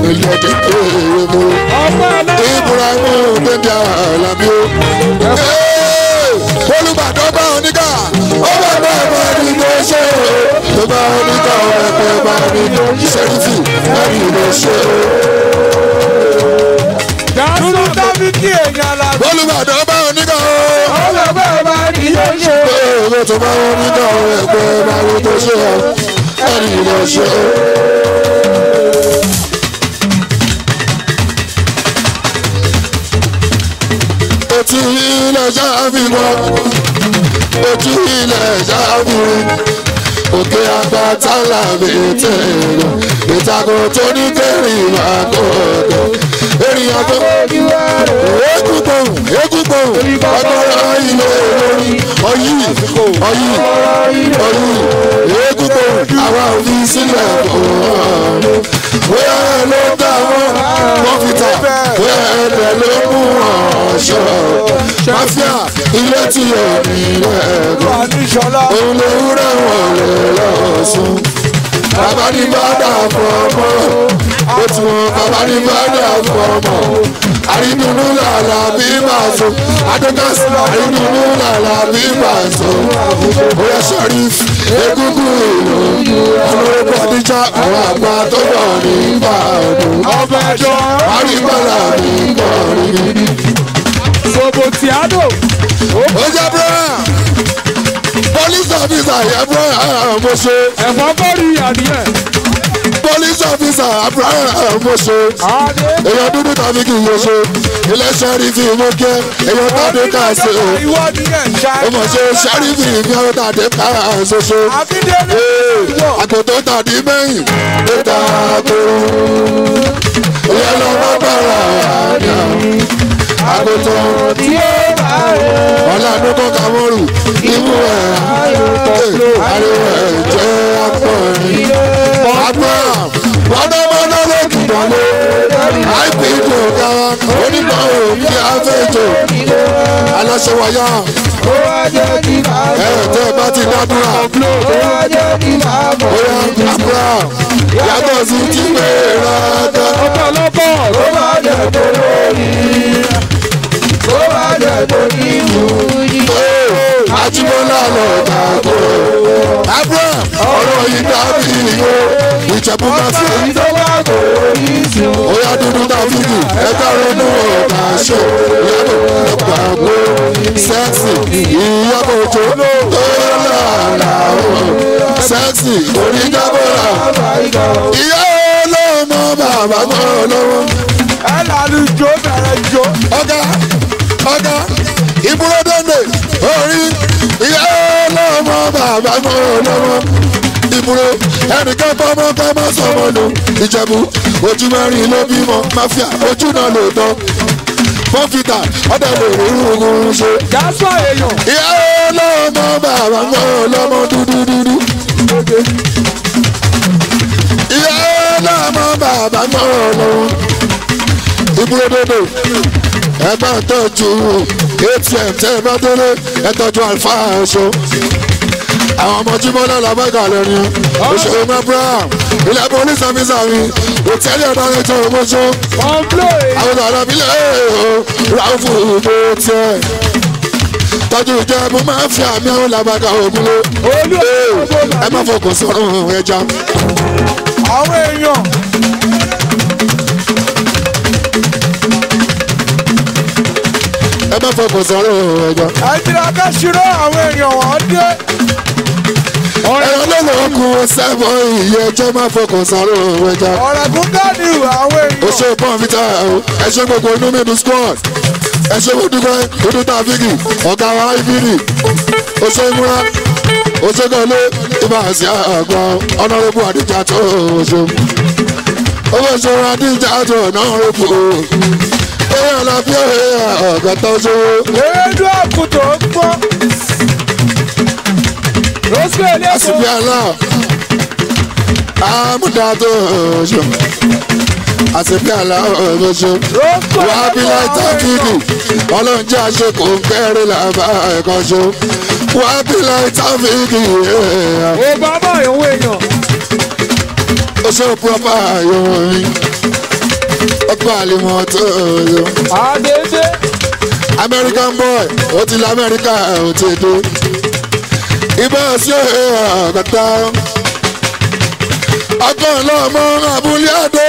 ilé ọ̀dẹ̀ èrè mú Ibrahimu gbẹ̀dẹ̀ àlàbí ó. Olùbàdàn bá oníkà ó bá bá ẹ̀bá ẹni tó ṣe o tó bá oníkà ó bá ẹ̀bá ẹni tó ṣẹ́rífì ẹni tó ṣe o. Dúdú dábìtì èèyàn la. Olùbàdàn bá oníkà o. ọlọ́gbẹ́ bá ní yóò ṣe. Owó tó bá wọn nígbà ẹgbẹ́ bá wọn tó ṣe ọ ẹni lọ ṣe ọ. Etí ilẹ̀ ṣáàfihàn, etí ilẹ̀ ṣáàfihàn, òkè àgbàtà làbí tẹ̀lé, ìtàkùn tó ní kẹrin máa kọ́ ọ̀dọ̀. Ènìyàn tó ekúgbò ọgbọ́n ilé orí ọyí ekúgbò àwa òfin sílẹ̀ bóyá ló dá wọn kọ́fìtà bóyá ẹ̀rẹ̀ ló mú ọ̀ṣọ́ máfíà ilé tí ò ní ẹ̀gbọ́n òun lè wúrẹ̀ wọ̀n lè lọ́sùn. Bàbá ní bàdà fún ọmọ, ó ti wọn bàbá ní bàdà fún ọmọ. Àrídùnnú làlà bí màṣọ, Adókàsí àrídùnnú làlà bí màṣọ. Bóyá Sharif, egúngún ìlú, olórúkọ Adíjà, àwọn àgbà tó bọ̀ ní Ìbàdàn. ọbẹ̀ ẹjọ́. Àrígbàlà ní Ìbàdàn. Sobo Tiado. Ó jẹ́ bẹ́ẹ̀. Pọ́lí officer Abraham Moshe. ẹ̀fọ́ bọ́ọ̀lù adìyẹ. Police officer Abraham Moshe. Èèyàn dúdú tàbí kì í yẹ ṣe. Ilé ṣẹ́rífì Mọ́kẹ́. Èèyàn tàdé káàsì. ìwọ nìyẹn ṣáà. Ó mọ̀ ṣe ṣẹ́rífì ní ọ̀rọ̀ tàdé káàsì ṣe. Akíndélé. Àgùntó tàdí mẹ́yìn. Ló ta kó. Ìyẹn lọ bá bàrà àdá. Àgùntó tí ó bá rẹ̀. Ọ̀làdúnkọ́ Kàmọ́rù. Imú ẹ̀ ariwo ẹ̀ jẹ́ akọrin. Abraham wọ́dọ́mọ́dọ́ ló kù dánlé. IPD ọ̀gá onímọ̀ òbí afẹ́jọ. Aláṣẹ wáyà. ó wá jẹ́ kí máa bọ̀. Tẹ́ ẹ bá ti dádúrà. ó wá jẹ́ kí máa bọ̀. Bóyá Abraham yàtọ̀ sí ti pé rárá. ọ̀pọ̀lọpọ̀ ló máa jẹ́ tó lórí. ó máa jẹ́ tó ní ìwúrí. Ajíbọ́lá lọ gbàgbọ́. Abraham ọ̀rọ̀ yìí dábì yó. Ìjẹ̀bú máa fi. èyí tó bá kò rí sí o. Oya dúdú Dáfídì ẹgbẹ́ ronú ọ̀gá ṣe ìyàbọ̀ gbàgbọ́ sẹ́ẹ̀sì ìyàbọ̀ òjò tó lọ́la o sẹ́ẹ̀sì oníjàbọ̀là ìyá ọlọ́mọ bàbá mọ́ lọ́wọ́. ẹ làlù jó bẹ̀rẹ̀ jó. Ọ̀gá ìbúrọ́dọ́ndẹ̀ orí ìyá ọlọ́mọ bàbá mọ́ lọ́wọ́. Ìbúrò ẹnìkan fọmọ fọmọ sọmọ lò Ìjẹ̀bú ojú mẹ́rin ló bímọ máfíà ojú náà lò tán fọ́fìtà ọ̀dẹ̀ lè rí ogun ṣe. jásọ èèyàn. ìyá ọlọ́mọ bàbá mọ́ ọlọ́mọ dúdúdúdú. ìyá ọlọ́mọ bàbá mọ́ ọlọ́mọ. Ìbúrò dodo ẹ bá tọ́jú ATM tẹ́ ẹ bá délé ẹ tọ́jú àlùfáà aṣọ. Àwọn ọmọ Jímọ́lá làbágà lẹ́nu òṣèré Abraham ilé police officer mi hòtẹ́ẹ̀lì ọ̀daràn tó mọ́ṣọ́ àwọn ọ̀dọ́ bílẹ̀ ráfù ìbò tiẹ̀ tọ́jú ìjẹ́bù máa fi àmì àwọn làbágà ògúnlé ẹ má fọkàn sọ̀rọ̀ ẹja. àwọn èèyàn. ẹ má fọkàn sọ̀rọ̀ ẹja. àìsíra ká ṣírò àwọn èèyàn wọ́n dé. ẹ̀rọ lọ́nà ọkùnrin sẹ́fọ̀ ìyẹn ẹjọ́ má fọkàn sọ̀rọ̀ ẹja. ọ̀rẹ́ kún káàdì àwọn èèyàn. ó ṣe pọ́n fita ẹ ṣe gbogbo inú mi dùn squad ẹ ṣe dúdú tàfíìkì ọ̀gá wa ìbírí ó ṣe múra ó ṣe gọ́lé ibà sí àgbà ọ̀nàrẹ́bù àdìjà tó ṣe ó fẹ́ ṣe àdìjà tó ọ̀nàrẹ́bù ẹ̀yà àlàáfíà ọ̀gá tó ṣe. èédú àkùtò ń pọ́. lọ́sùn èlé kò. àṣìbí àlá àmúdá tó ṣe àṣìbí àlá ọ̀ṣọ́ wà á bí láì tàfíìkì ọlọ́run jẹ́ àṣekò kẹrin làbá ẹ̀kọ́ ṣe wà á bí láì tàfíìkì. ó bá bá ìwé èèyàn. ó ṣe pọ́pá ìwọ̀n mi ọgbà àlèmọ̀ tó yọ. àdédé. American boy ó ti lọ Amẹ́ríkà ó ti dé ibà sí ọ̀gọ́ta ọkọ̀ ọlọ́mọ abúlé àdó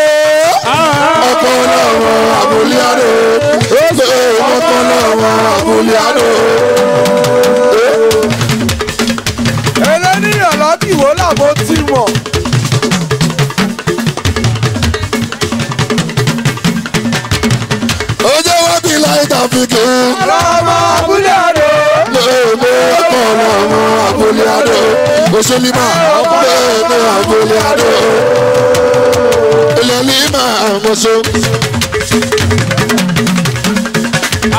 ọkọ̀ ọlọ́mọ abúlé àdó ọkọ̀ ọlọ́mọ abúlé àdó. ẹlẹ́nìyàn lábìwò làbó tí mọ̀. ojú wa bí láì tàfíkì. ọlọ́mọ abúlé àdó. ọkọ̀ ọlọ́mọ abúlé àdó òṣèlímà bẹ́ẹ̀ abúlé àdó ilẹ̀ límà àmọ́ṣọ́.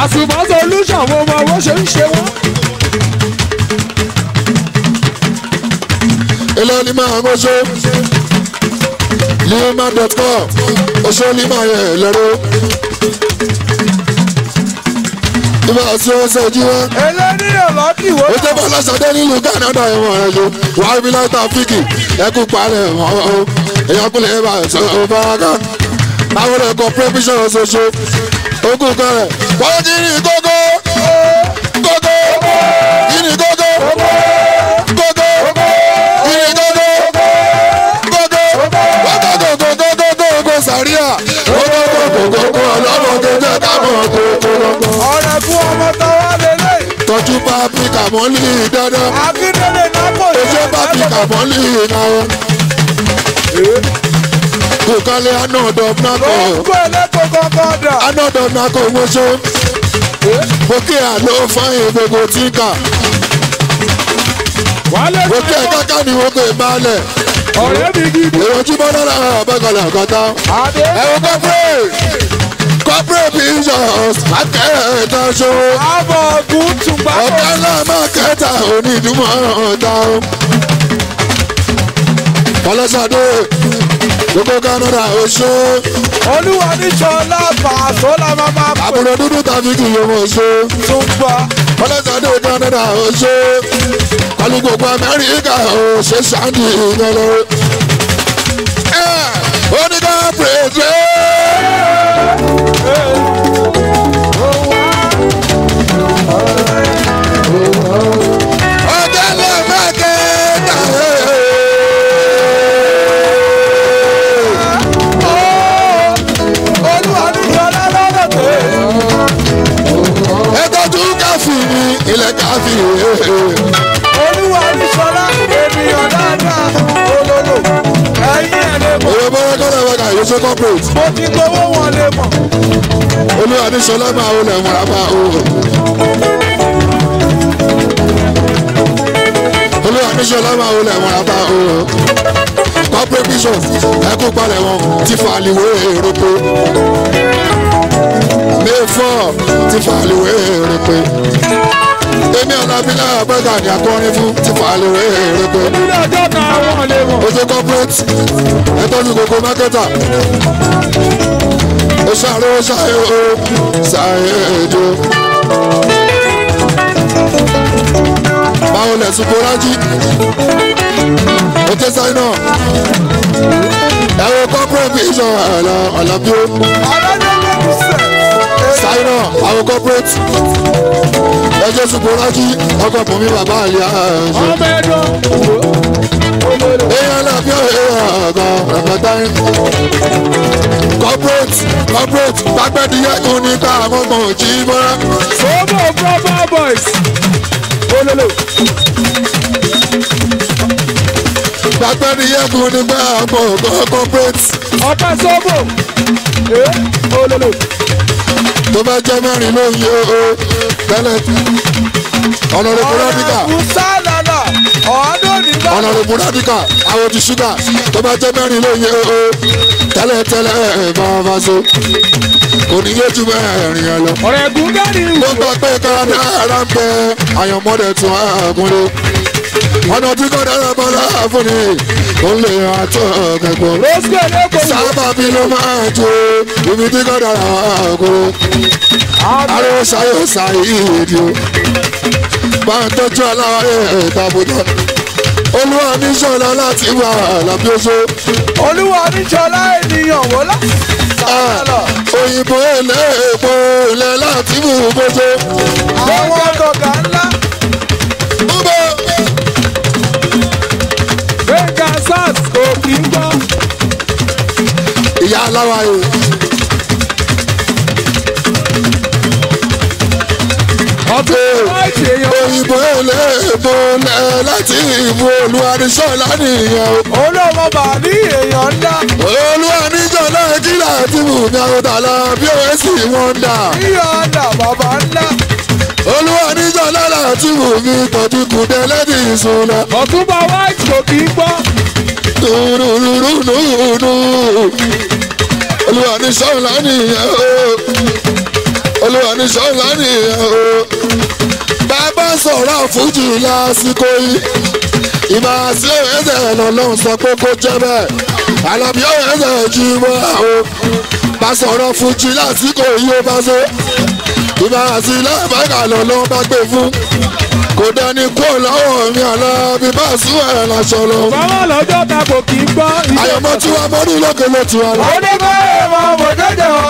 àsùnmọ́ solution mo mọ owó ṣe ń ṣe wọ́n. ilẹ̀ límà àmọ́ṣọ́ lima.com òṣèlímà yẹn lẹ́rọ. ìbá sí ọ̀sẹ̀ jí wọn. ẹlẹ́nìyàn lábìwò. ó jẹ́ bọ́lá sọdẹ́ nílùú Canada ẹ̀wọ̀n rẹ̀ ló wàá bí láì tàfíkì ẹkú palẹ̀ wọ́n o èèyàn kúlẹ̀ ẹ̀ bá ẹ̀sọ́ ọ̀báraká àwọn ẹ̀kọ́ provision ṣoṣo ogún kan rẹ̀ wọ́n ti rí gógó gógó yìí gógó gógó yìí gógó gógó gógó sàríà gógó ọlọ́mọ kékeré káàmọ̀ gógó. ọ̀rẹ́ fún ọmọ táwa lélẹ̀. tọ́jú tọ́jú pápí kàmọ́lì dandan. Akíndélé nápò ojú pápí kàmọ́lì náà. kòkálẹ̀ anọ́dọ̀ nákò. gbogbo ẹlẹ́kọ̀ọ́ kankan dà. anọ́dọ̀ nákò mọ́ṣọ́. bókè àlọ́ fáyín gbogbo tí kà. bókè káká ni wọ́n kò balẹ̀. ọ̀rẹ́ mi gidi. èrò tí bọ́lá náà bẹ́gàlẹ̀ kọ́tà. ẹ̀rọ corporate business akẹ́ẹ̀ta ṣó. àbọ̀ ògùn tùgbà. ọ̀gá ńlá mákẹ́tà onídùúmọ̀ ọ̀tá o. Fọlọ́sàdé gbogbo Canada oṣù. olúwa ní sọlá fàṣọ la máa máa pè. àbúrò dúdú tàbí kì í yọmọ oṣù. tùgbà. Fọlọ́sàdé Canada oṣù. kọlu gbogbo Amẹ́ríkà oṣù sáńdì ìgbẹ́lẹ́. oníkà pèsè. ọ̀gá ńlá mákẹ́tà. ilẹ̀ káfí. olúwa ní sọlá ènìyàn dáadáa olólo ẹ̀yìn ẹ̀ lè mọ̀. èrò bọ́lá kọ́lá wẹ́gà yóò ṣe corporate. mo ti gbowó wọn lè mọ̀. olúwa ní sọlá máa wọlé múra máa o. olúwa ní sọlá máa wọlé múra máa o. corporate bishop ẹkú palẹ̀ wọn ti fa àlìwé èrèpé. May 4 ti fa àlìwé èrèpé. èmi ọ̀làbílà bẹ́gà ni akọrin fún ti fa àlìwé èrèpé. ilé ọjọ́ kan àwọn lè mọ̀. ó ṣe corporate ẹtọ́jú gbogbo mákẹ́tà. ó ṣàrò ṣàyè ó ṣàyè èdè. báwo lẹ̀ sùn bọ́lájì. ó ké sáyé náà. ẹ̀rọ corporate vision ọ̀làbí ó. alájọ́ sẹ̀. sáyé náà àwọn corporate. ẹjọ́ sùn bọ́lájì ọkọ̀ bùnmi bàbá àlìyá. ọmọ ẹ̀dọ́. èèyàn náà bí èèyàn ọ̀gàn rẹ̀pẹ̀tẹ́. corporate gbàgbẹ́dìyẹ kò ní ká àmọ́gbọ̀n jí mọ́ra. sọ́bọ̀ proper boys. olólo. gbàgbẹ́dìyẹ kò ní ká àmọ́gbọ̀n corporate. ọ̀pẹ sọ́bọ̀. olólo. tó bá jẹ́ mẹ́rin ló ń yé o tẹ́lẹ̀. ọ̀nàrẹ́bù rádíkà ọ̀sálàlà ọ̀ọ́dún nígbà. ọ̀nàrẹ́bù rádíkà àwọn ti ṣúgà tó bá jẹ́ mẹ́rin ló ń yé o tẹ́lẹ̀ bá so kò ní yé ju mẹ́rin yẹn lọ. ọ̀rẹ́ gúngárì ló gbọ́ pé kára ara ń bẹ àyànmọ́dẹ̀ tún àgúnlé. ọ̀nà tí kò dára bọ́lá fún ni ó lè àtọ̀ kẹ̀kọ́. roscoe lẹ́kọ̀ọ́. sábà bí ló máa jó ibi tí kò dára àgúnlé. àrò ṣayọ̀ ṣàyíìdì o. bá ń tọ́jú aláwáyé ìtàbùdá. olúwa ní sọ̀lá láti wà lábí oṣù. olúwa ní sọlá ènìyàn wò lá. òyìnbó eléèpo ilẹ̀ láti mú bójú. àwọn ọ̀gá ńlá. búbọ̀ gbẹ̀ngà sars kò kí ń gbọ́. ìyá aláwáyé. ọ̀tún láìsí èèyàn. òyìnbó eléèpo ilẹ̀ láti ìbú olúwa ní sọ̀lá nìyẹn o. olóòmọ bàálí èèyàn ńlá. olúwa ní sọ̀lá kílà tí mú ní àwòtálá bí òwe sì wọ́n dà. yíyọ ọ̀dà bàbá ńlá. olúwa ní sọ̀lá láti mú mi tọ́jú kùdẹ́ lẹ́dí ìṣúná. ọ̀túnba white kò kí ń gbọ́. dùrùrùrùrùrù olúwa ní sọ̀lá nìyẹn o. olúwa ní sọ̀lá nìyẹn o. bàbá sọ̀rọ̀ fújì lásìkò yìí. ìmọ̀ àti ẹ̀ẹ́dẹ̀ lọ́lọ́run sọ pé kó jẹ́ bẹ́ẹ̀. àlàbí ẹ̀ẹ́dẹ̀ jí mọ́ o. bá sọ̀rọ̀ fújì lásìkò yìí ó bá ṣe. ìmọ̀ àti lẹ́ẹ̀bàgà lọ́lọ́run bá gbé fún. kò dání kú lọ́wọ́ mi àlọ́ bí bá sún ẹ̀ láṣọ lọ. báwa lọ́jọ́ ta kò kí ń gbọ́. àyọ̀mọ́ tí wàá mọ́ ní lókè ló ti wà lọ. onígbà èèmọ̀ mò jẹjẹ o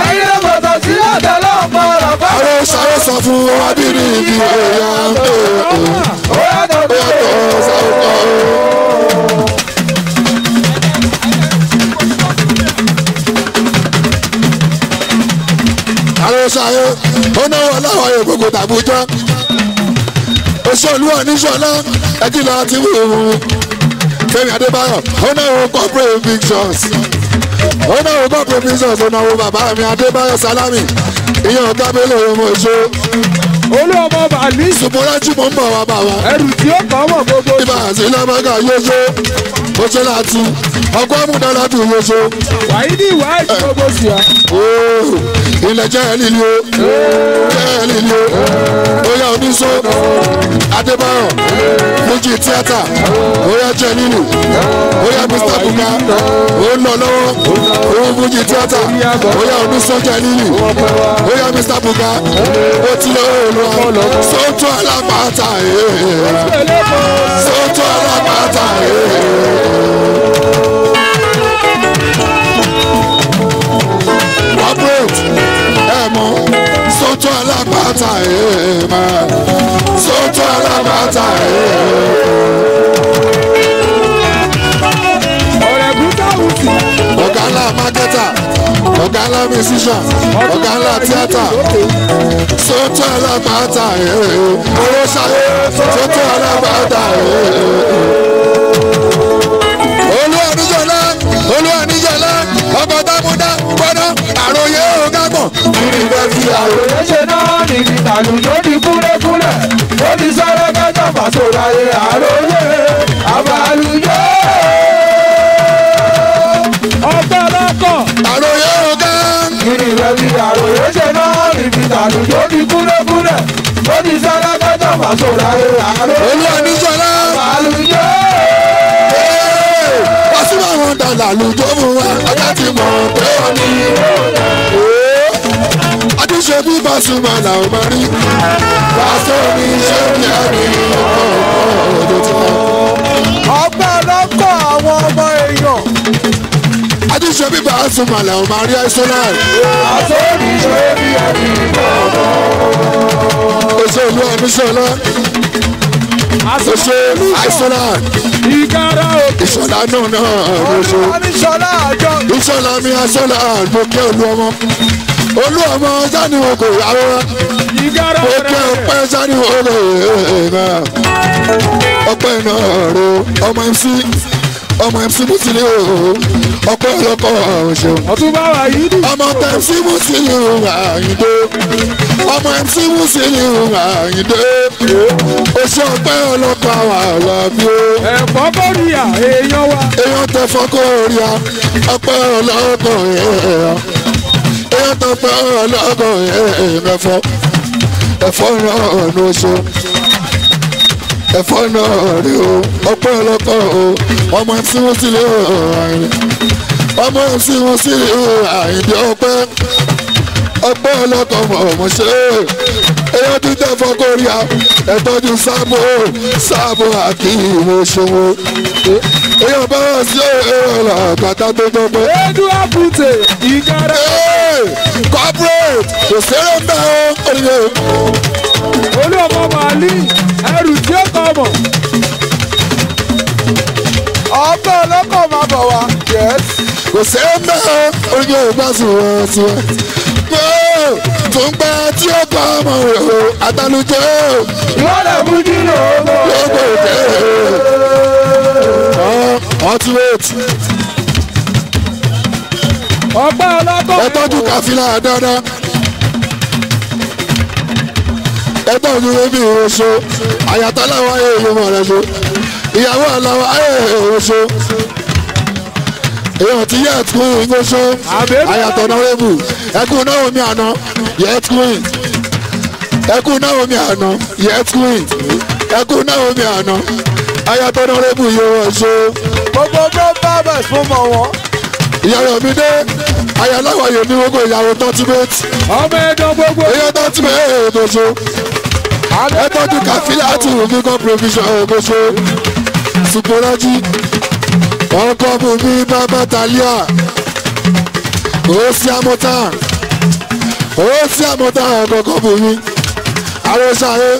ẹyin lè mọ̀tò sí àtẹlẹ́ ọ̀pọ̀ ọ̀rọ̀ bá. àrò sáré sọ fún wábìrì ibi èèyàn tó ó yàtọ̀ tó yàtọ̀ sáwùkọ́. àrò sáré ó náwó aláwọ̀ ègbòkò tàbújọ́ òṣèlú oníṣọlá ẹjí lọ ti wù ú Fẹ́mi Adébáyọ̀ ó náà wo corporate pictures ó náà wo corporate pictures ó náà wo bàbá mi Adébáyọ̀ Sálámì ìyẹn ọ̀gá bẹ́lẹ̀ ọmọ ìṣó olú ọmọ bàálí Sùpọ̀lájú mọ̀ ń bọ̀ wá bá wa ẹrù tí ó kọ́ mọ̀ gbogbo ibà àti lábàgà yóṣó oṣó láti ọkọ̀ àmúdá láti yóṣó. wàyídì ìwádìí gbogbo sí wa. ilẹ̀ jẹ́ líli o jẹ́ líli o bóyá oníṣó Adébáyọ̀ Fuji tíátà bóyá jẹ́ líli bóyá Mr. Buka ó ń lọ lọ́wọ́ òun Fuji tíátà bóyá oníṣó jẹ́ líli bóyá Mr. Buka ó ti lọ́wọ́ lọ sótú alápàtà sótú alápàtà corporate mọ̀ sótú alápàtà máa sótú alápàtà ọ̀rẹ́ bùtáwùtì. ọ̀gá ńlá mákẹ́tà ọ̀gá ńlá musician ọ̀gá ńlá tíátà sótú alápàtà owó ṣayé sótú alápàtà olúwa níjọlá ọkọ̀ támúdá gbọ́dọ̀ àròyé ọ̀gágbọ̀n. ìrìnbẹ̀ fi àròyé ṣe náà níbi tàlùjọ́ di kúlẹ̀kúlẹ̀ ó ti sọ̀rọ̀ kẹjọ fàṣọra yẹ àròyé àbálùjọ́. ọgbẹ́ lọ́kọ̀. àròyé ọ̀gá. ìrìnbẹ̀ fi àròyé ṣe náà níbi tàlùjọ́ di kúlẹ̀kúlẹ̀ ó ti sọ̀rọ̀ kẹjọ fàṣọra yẹ àròyé olúwa níjọlá. àbálùjọ́. Pasuma wọn dàgbà lùjọ fún wa ọjà ti mọ̀ pé wọ́n ní. Adúṣe bí Pasuma làwọn máa rí. Pàṣẹ mi ṣé kí á ní ọ̀dọ̀ tí wọ́n. ọgbẹ́ lọ́kọ̀ àwọn ọmọ èèyàn. Adúṣe bí Pasuma làwọn máa rí àìsọ́nà. pàṣẹ mi ṣe bí ẹni kọ̀ọ̀kan. Òṣèlú Ọ̀míṣọ́lá. Òṣèlú àìsọ́nà. ìkárà òkè. Ìṣọ̀lá náà lóṣù. oníṣọlá àjọ. Ìṣọ̀lá mi àṣọlá àgbòkè olú ọmọ sani oko ìyàwó ìkárà òkè ọpẹ́ sani oko ọpẹ́ náà ro ọmọ MC Musili ọpẹ́ ọlọ́kọ̀ ọ̀ṣun ọtúbà wà yìí dùn. ọmọ MC Musili Àyìndé ọmọ MC Musili Àyìndé oṣù ọpẹ́ ọlọ́kọ̀ àwọn àlàbí o. ẹ̀fọ́ kórìíà èèyàn wa. èèyàn tẹ fọ́kọ́ rí a ọpẹ́ ọlọ́kọ̀ èèyàn tẹ fọ́ ọlọ́kọ̀ ẹ̀fọ́ ẹ̀fọ́ náà ló ṣe ẹ̀fọ́ náà rí o ọpẹ́ ọlọ́kọ̀ o ọmọ tí wọ́n sì lè Àyìndé ọmọ tí wọ́n sì lè Àyìndé ọpẹ́ ọlọ́kọ̀ mọ̀ ṣe èèyàn tún tẹ fọ́kọ́ rí a ẹ̀tọ́jú sáàbò àti ìwòsòwò èèyàn bá wà sí ọ̀rọ̀ àgbàtà tó tọ́pẹ́. edu abute ìkárà. corporate kò sẹ́rẹ̀ ń bẹ́ ọ́ oríire. olú ọmọ màálí ẹrù tí ó kọ mọ̀. ọgbẹ́ ọlọ́kọ̀ máa bọ̀ wá. kò sẹ́rẹ̀ ń bẹ́ ọ́ oríire ìgbàsùn wọn sí wọn. tó ń gbẹ tí ó kọ́ ọmọ rẹ̀ o àtàlùjọ́. ìwọ́lẹ̀ mú kí lóògùn. lóko òkè ultimate. ọgbẹ́ ọlọ́kọ̀. ẹ tọ́jú kàfílà dáadáa. ẹ tọ́jú bébí ìrọ̀ṣọ́ àyàtọ̀ aláwọ̀ ayé ìyọmọ rẹ̀ ṣo ìyàwó aláwọ̀ ayé ìrọ̀ṣọ́ èèyàn ti yẹ ẹ̀tún ìgbóṣọ́ àyàtọ̀ nọ́rẹ́bù ẹkún náà omi àná yẹ ẹ̀tún ẹkún náà omi àná yẹ ẹ̀tún ẹkún náà omi àná àyàtọ̀ nọ́rẹ́bù yóò ṣe. gbogbo bábẹ̀ fún mọ̀ wọ́n. ìyàwó mi dé ayáláwọ̀ yóò ní gbogbo ìyàwó tọ́tímẹ́tì ọmọ ẹ̀dọ́ gbogbo. èèyàn tọ́tímẹ́tì tó ṣe ẹ tọ́jú kàfílà àti ògùnkàn provision ògbóṣe Sùpọ̀lájí ọkọ̀ bùnmi bàbá Tàlíà ó sí àmọ́tàn ọkọ̀ bùnmi àròsàyé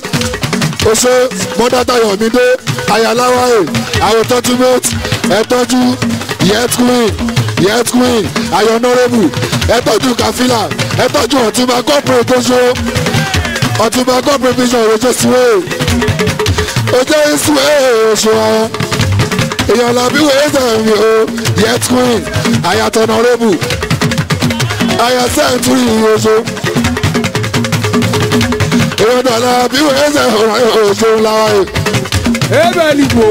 oṣù mọ́dátayọ̀mídé ayáláwáyé àwọn tọ́tímẹ́tì ẹ tọ́jú yet queen ayọ̀nọ́rẹ́bù ẹ tọ́jú kàfílà ẹ tọ́jú ọ̀túnba corporate tó ṣe ọtúnba god provision ojú síwé ojú ìsúwé oṣù ara èèyàn làbí wẹ́ẹ́sẹ̀ mi o yet queen ayatollah honorable ayat century oṣù èèyàn dọ̀là bí wẹ́ẹ́sẹ̀ oṣù làwọn. ebe ligbo.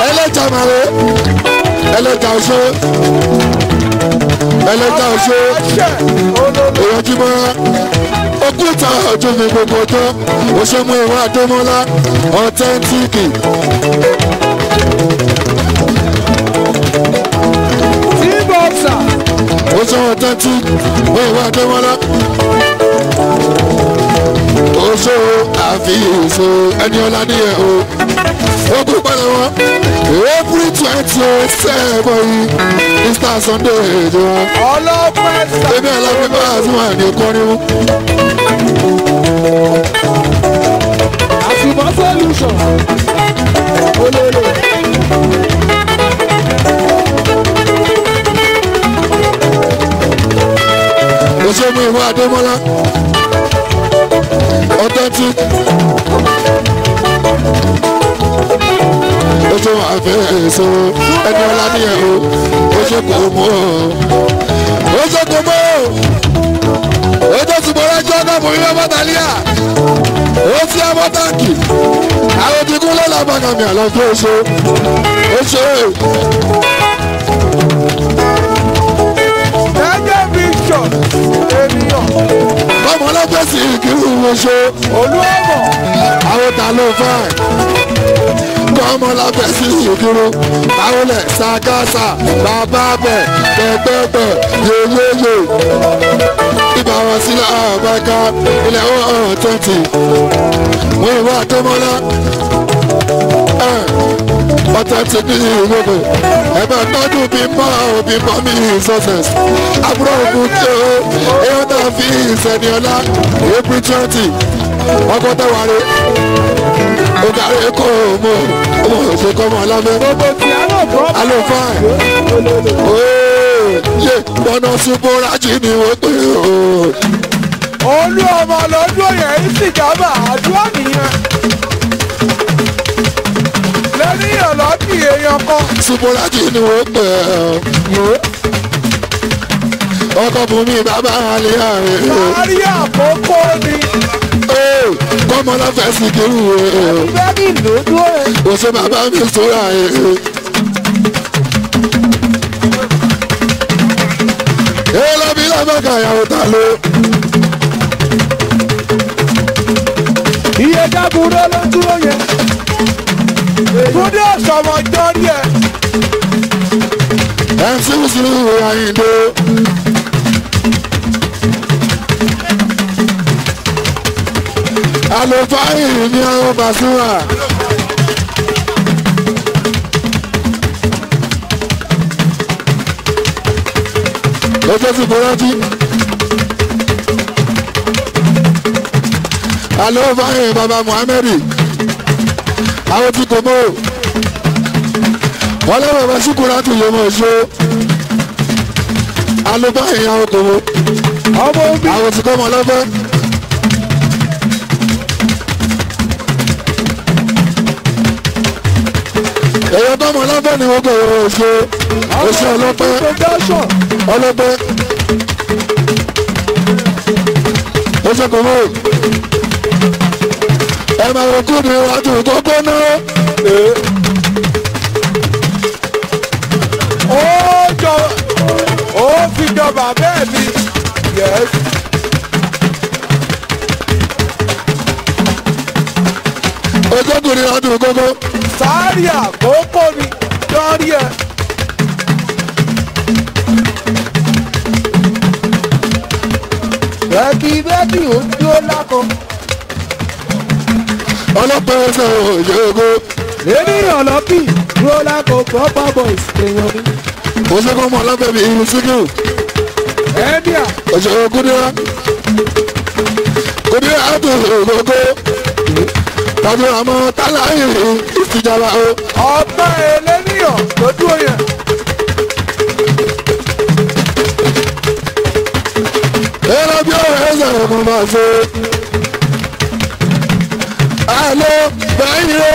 ẹlẹ́jà màre ẹlẹ́jà oṣù ẹlẹ́jà oṣù èèyàn jímọ̀ òkúta ọjọ́ mi gbogbo tó oṣù mú ìwà àdómọ́lá ọ̀tẹ́ntíìkì. T-boxer. oṣù ọ̀tẹ́ntíìkì mú ìwà àdómọ́lá. oṣù àfihàn ẹni ọlá nìyẹn o. ogun pẹ̀lẹ́ wọn April 27 yìí Easter Sunday èdè wọn. ọlọ́pẹ́ sá. ebi alábí bá àtúwà ní ọkọrin wọn. àtìmọ́ solution. olólo. òṣèlú ìwà àdémọ́lá authentic. oṣù àfẹ́sọ ẹni ọlá nìyẹn o oṣù kò mọ́ oṣù kò mọ́ oṣù ṣùgbọ́n ẹjọ́ náà mọ̀ ilé bọ́tàlíà ó ti abọ́tàkì àwọn ti kú lọ́la bàgàmì àlọ́fẹ́ oṣù oṣù. ẹgbẹ́ bishop ènìyàn. bọ́mọ ọlọ́pẹ́ sì kírun oṣù olúwọ̀mọ̀. àwọn ta ló fà kọ́mọ lábẹ́ sí ìdúró àwọlẹ̀ ṣàkàṣà bàbá bẹ̀ pẹ̀pẹ̀pẹ̀ yeyeye ibà wọn sílẹ̀ àbáká ilẹ̀ wọn 20 wọn ìwà àtọmọ́lá ọ̀tẹ̀tì ní ìwòbò ẹ̀bẹ̀ tọ́jú bímọ bímọ mi success àbúrò òkú tí ó èyí tó fi ìsẹ̀ni ọlá April 20 ọkọ̀ tẹ̀wárí ọ̀gáre kò mọ ọmọ òṣèkọ́ ọmọ alábẹ́ gbogbo tí a lọ bọ́. alófáà yé bọ́nà ṣubúrájì ni wọ́n pè ó. olú ọmọ lọ́dún yẹn ń sìgábà àdúrà nìyẹn. lẹ́ni ọ̀lọ́dì èèyàn kan. ṣubúrájì ni wọ́n pè ó. ọkọ̀ bùnmi bàbá alẹ́ ààrẹ. láàárín àkókò ni. kọ́mọ lọ́fẹ̀ẹ́ sí kírù bẹ́ẹ̀ni lójú ẹ̀. òṣè bàbá mi sọ́ra lọ́bí lọ́bàkà ìyàwó ta ló. iye dábúrò ló dúró yẹn. túndé ọ̀sọ̀mọ̀ jọ́rí ẹ̀. MC Musiliu Ayinde. Àlùfáà ní àwọn Pasuma. Ojú ti bọ́ rántí. Àlùfáà bàbá Muhammed. Àwọn tí kò mọ̀. Wọ́n lé bàbá Ṣúkúrà tún lè mọ̀ ṣó. Àlùfáà àwọn kò mọ̀. ọmọ omi. Àwọn tí kò mọ̀ lọ́fẹ́. èyàn tó mọ lọ́fẹ́ ni wọ́n kọ̀ oṣù ọlọ́pẹ́ ọlọ́pẹ́ oṣù kòmó ẹ máa wọ kúndì wájú kókó náà. ó fi jọba bẹ́ẹ̀ ni yes. ojú kúndì wájú kókó. sáárì àkókò ni lórí ẹ̀. bẹ́ẹ̀ni ojú ó lákọ. ọlọ́pẹ́ ẹsẹ̀ òyìnbó. ènìyàn lọ́kì dúró lákọ proper boys èèyàn mi. oṣù kò mọ ọlọ́pẹ́ bíi irun síkú. ẹ̀ẹ́díà. oṣù kúndì wá kúndì wá tó ògógó. tọ́jú àmọ́ tálá ìjọba o. ọ̀pẹ ẹlẹ́nìyàn lójú yẹn. ẹ̀rọ bí ọ̀rọ̀ ẹ̀sẹ̀ kan máa ṣe. Alo báyìí o.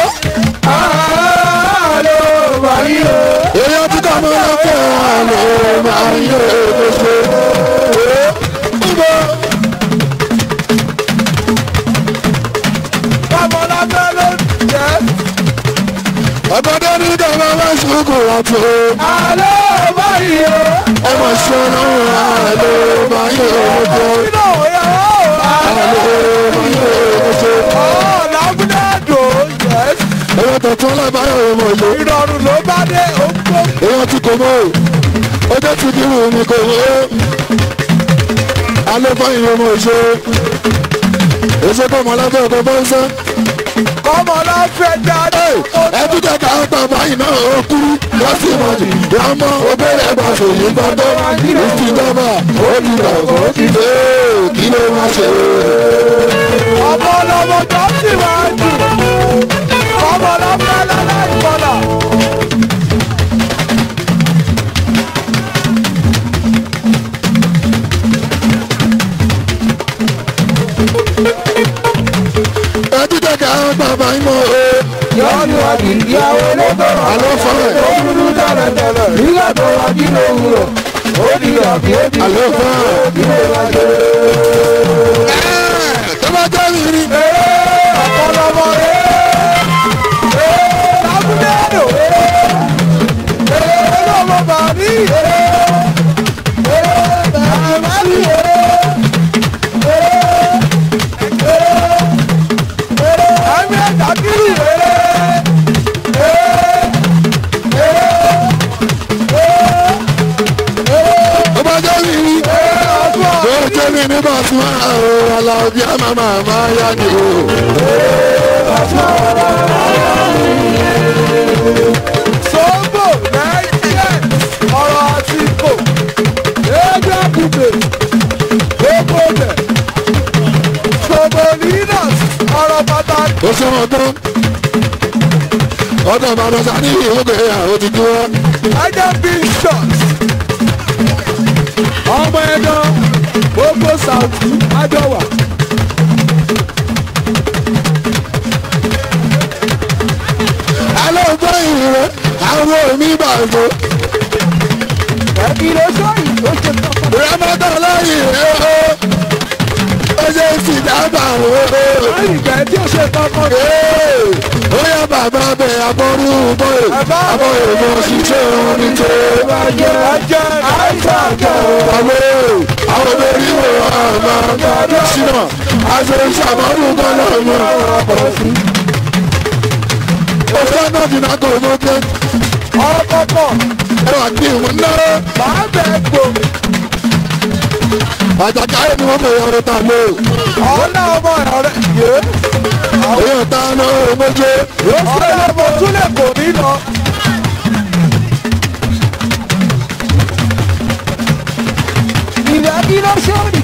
Alo báyìí o. Èèyàn tí kò mọ́ lọ́kẹ́ alo báyìí o. Ọmọlábẹ́ ló jẹ́. Ọ̀gbọ́dọ̀ ní ìjọba wá ṣùkú àti o. Alo báyìí o. Ọmọ ṣe ọlọ́run alo báyìí o. Iná òye o. Alo báyìí o. Làbúdàdò yẹ́s. Èèyàn tuntun lábáyọ̀ ọmọ ìlú. Ìrọ̀rùn ló bá dé ògbó. Èèyàn tí kò mọ̀ o. Ọjọ́ ti dìrù mi kò mọ̀ o. Alo báyìí ọmọ ìṣe. Èso kọ́ ọmọ lábẹ́ ọkọ̀ bọ́ ń sẹ́. Kọ́mọ náà fẹ́ jáde. Ẹbí jẹ́ka ọgbà báyìí náà ó kúrú lọ́sí ìmọ̀jì. Ìyàmọ́ obìnrin ẹ̀gbà sòyí gbọ́dọ̀. Ìfìjọba olùdó òkìdé kí ló wá ṣe. Ọmọ ọlọ́mọ tó sì máa jù. Ọmọ ọlọ́mọ ẹlẹ́lẹ́ ìkọlà. Ẹbí jẹ́ka ọgbà báyìí náà ó. Yọ́nù àdì ìyàwó lọ́gbọ̀rọ̀. Àlọ́ fọ́ọ̀rẹ̀. Ó dúdú tẹ́lẹ̀tẹ́lẹ̀. Nígbà tó wá kí ló wúrọ̀. Ó di ọ̀bí ó di Àlọ́ fọ́ọ̀rẹ̀. kí ló wá ṣe. Tó bá jẹ́ ìrìn. Ọ̀pọ̀lọpọ̀ lábúdẹ́dò lọ́mọ bàbí bàbí ẹ̀mí ẹ̀dàkìrì Tó bá jẹ́ ìrìn. Tó jẹ́ mi nígbà tí wọ́n á o. Alábí àmàmà máa yá ni o. sọ́gbò lẹ́yìn ọ̀rọ̀ àsìkò ẹgbẹ́ àbùgbé gbogbo bẹ̀ sọ́gbò leaders ọ̀rọ̀ pàtàkì. Ó ṣe wọn tán. Ọ̀dọ̀ bàbá sani ìwé àwọn ti dúró. ajá big shot ọmọ ẹ̀dán gbogbo sàùtì àjọwà. Alẹ́ ògbọ́ ìrìn àwọn omi bàjọ́. ẹ̀kí ló sọ̀yìn ó ṣe tọ́kọ̀. Rẹ́mọ́tò lẹ́yìn rẹ̀ o. Ó ṣe sì dábàá o. lẹ́yìn ìgbẹ́ tí ó ṣe tọ́kọ̀. Ó yẹ bàbá bẹ̀ abọ́rú bọ́ẹ̀. Abọ́ èèmọ̀ ṣiṣẹ́ orin tó. ajẹ́ àìsàn kẹ́ o. Bàbá àwọn obìnrin wo àmà ṣìnà. Aṣọ ìṣàmọ́rù kan náà mọ̀. Ó fẹ́ náà jìnnà kò mọ́ pé. ọkọ̀kọ̀ Ẹ wà kí ìwọ̀n náà. máa bẹ̀ gbò. Àjàkà yẹn ni wọ́n bẹ̀rẹ̀ ọ̀rọ̀ ta lé. ọ̀nà ọmọ ọ̀rẹ́ yé. Èyí ta náà ó méje. ọ̀rẹ́ ọmọ túlẹ̀ kò ní lọ. ìrẹ́ kí ló sọ̀rì.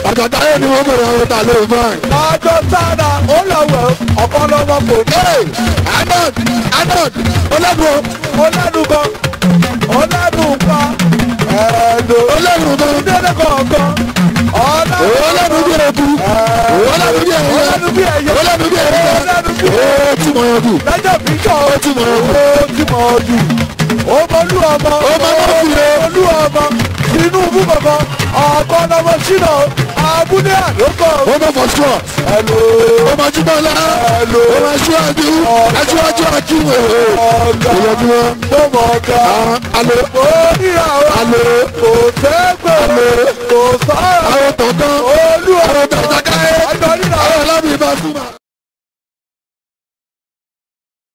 Àjàkà yẹn ni wọ́n bẹ̀rẹ̀ ọ̀rọ̀ ta lé báyìí. lájọ sára ó lọ́wọ́ ọ̀pọ̀lọpọ̀ kò ní. Arnold olẹ́dùn ọlẹ́nugan ọlẹ́nugan ẹ̀ẹ́dọ̀ olẹ́dùn délé kọ̀ọ̀kan olẹ́dùn bí eku olẹ́dùn bí ẹyẹ ọlẹ́nu bí ẹyẹ olẹ́dùn bí ẹyẹ ọlẹ́nu bí ó ti mọ̀ ọ́ dù lẹ́jọ́ bíjọ́ ó ti mọ̀ ọ́ dù ó ti mọ̀ ọ́ dù ọmọlú ọmọ olú ọmọ Tinubu kankan ọ̀pọ̀lọpọ̀ sínú abúlé àlókò. ó bẹ fọ sùọ ó máa jí bọ́lá ó máa ṣíwájú aṣíwájú akíwò ìyọjú wọn. tó mọ̀ ọ́gá alo oníyàwó alo kò fẹ́ gbèrè kò sọ̀rọ̀ àwọn tọ̀tọ̀ ó